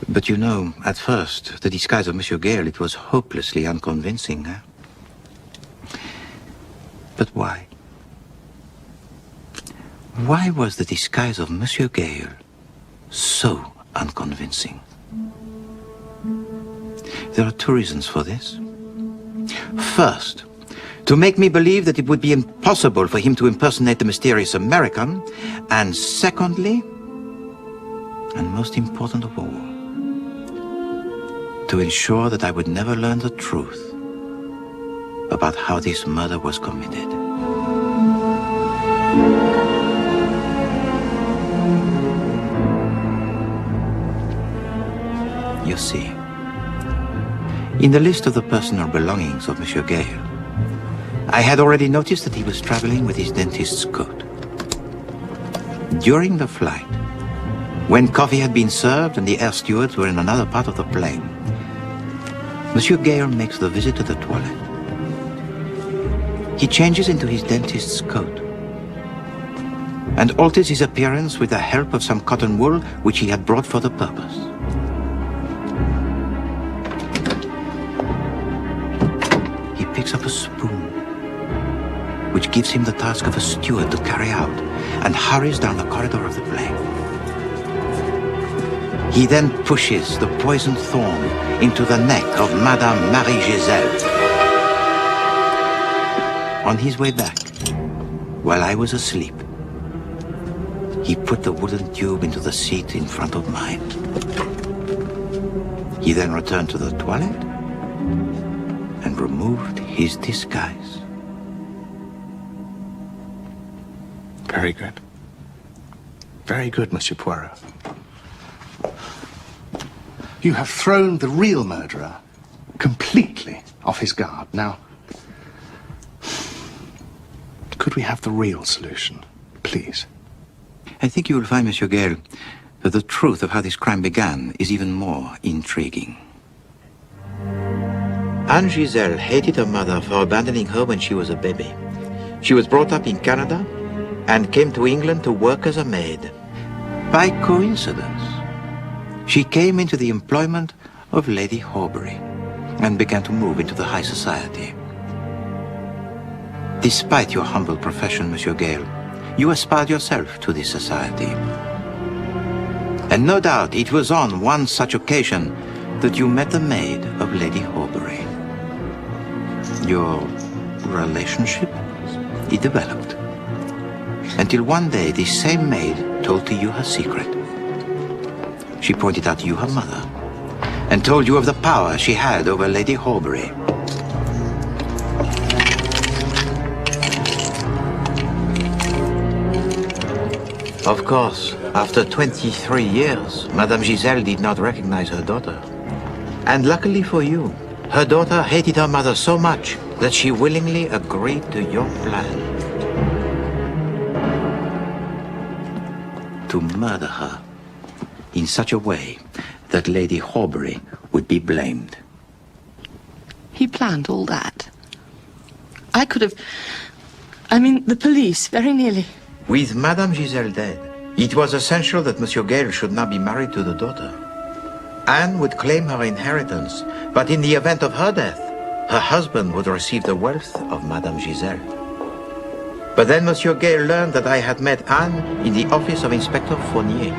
But you know, at first, the disguise of Monsieur Gale, it was hopelessly unconvincing. Huh? But why? Why was the disguise of Monsieur Gale so unconvincing? There are two reasons for this. First, to make me believe that it would be impossible for him to impersonate the mysterious American. And secondly, and most important of all, to ensure that I would never learn the truth about how this murder was committed. You see, in the list of the personal belongings of Monsieur Gale, I had already noticed that he was traveling with his dentist's coat. During the flight, when coffee had been served and the air stewards were in another part of the plane, Monsieur Gale makes the visit to the toilet. He changes into his dentist's coat and alters his appearance with the help of some cotton wool which he had brought for the purpose. He picks up a spoon, which gives him the task of a steward to carry out, and hurries down the corridor of the plane. He then pushes the poisoned thorn into the neck of Madame Marie Giselle. On his way back, while I was asleep, he put the wooden tube into the seat in front of mine. He then returned to the toilet and removed his disguise. Very good. Very good, Monsieur Poirot. You have thrown the real murderer completely off his guard. Now, could we have the real solution, please? I think you will find, Monsieur Gale, that the truth of how this crime began is even more intriguing. Anne Giselle hated her mother for abandoning her when she was a baby. She was brought up in Canada and came to England to work as a maid. By coincidence, she came into the employment of Lady Horbury and began to move into the high society. Despite your humble profession, Monsieur Gale, you aspired yourself to this society. And no doubt it was on one such occasion that you met the maid of Lady Horbury. Your relationship, it developed. Until one day, this same maid told to you her secret. She pointed out to you her mother and told you of the power she had over Lady Horbury. Of course, after 23 years, Madame Giselle did not recognize her daughter. And luckily for you, her daughter hated her mother so much that she willingly agreed to your plan. To murder her in such a way that Lady Horbury would be blamed. He planned all that. I could have... I mean, the police, very nearly. With Madame Giselle dead, it was essential that Monsieur Gale should not be married to the daughter. Anne would claim her inheritance, but in the event of her death, her husband would receive the wealth of Madame Giselle. But then Monsieur Gale learned that I had met Anne in the office of Inspector Fournier.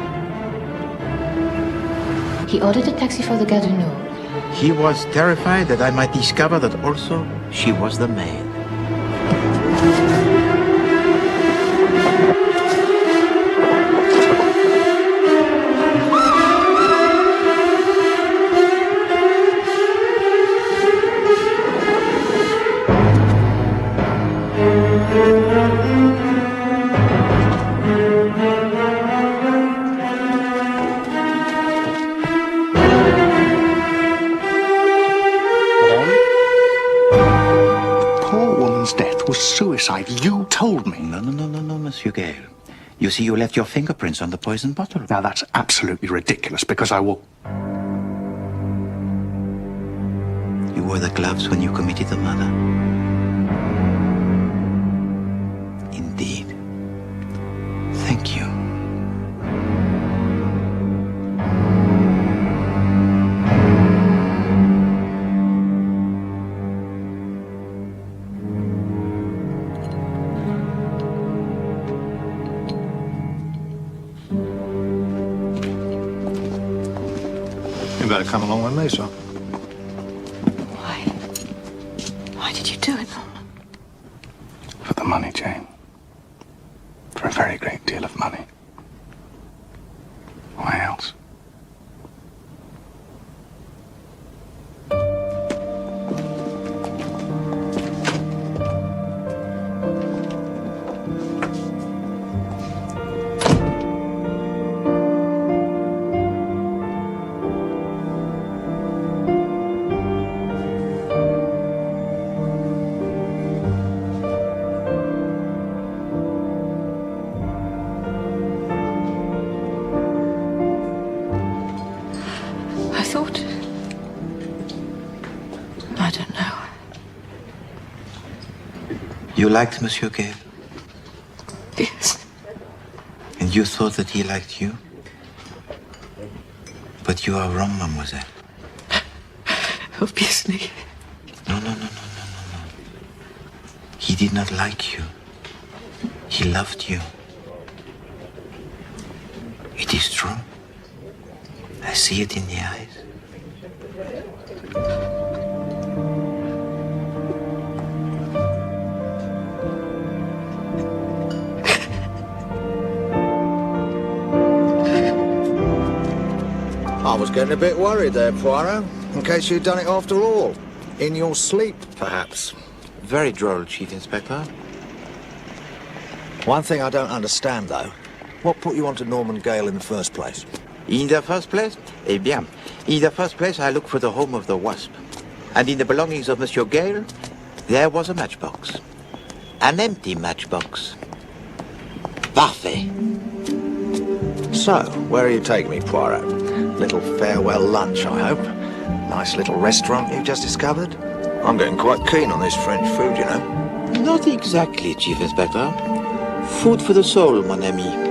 He ordered a taxi for the Gare du Nord. He was terrified that I might discover that also she was the maid. Suicide. You told me. No, Monsieur Gale. You see, you left your fingerprints on the poison bottle. Now, that's absolutely ridiculous, because I will... You wore the gloves when you committed the murder. Indeed. Thank you. You better come along with me, sir. Why did you do it? For the money, Jane. For a very great deal of money. Why else? I don't know. You liked Monsieur Gale? Yes. And you thought that he liked you? But you are wrong, mademoiselle. Obviously. No. He did not like you. He loved you. It is true. I see it in the eyes. I was getting a bit worried there, Poirot, in case you'd done it after all. In your sleep, perhaps. Very droll, Chief Inspector. One thing I don't understand, though. What put you onto Norman Gale in the first place? In the first place? Eh bien, in the first place, I looked for the home of the wasp. And in the belongings of Monsieur Gale, there was a matchbox. An empty matchbox. Parfait. So, where are you taking me, Poirot? Little farewell lunch, I hope. Nice little restaurant you've just discovered. I'm getting quite keen on this French food, you know. Not exactly, Chief Inspector. Food for the soul, mon ami.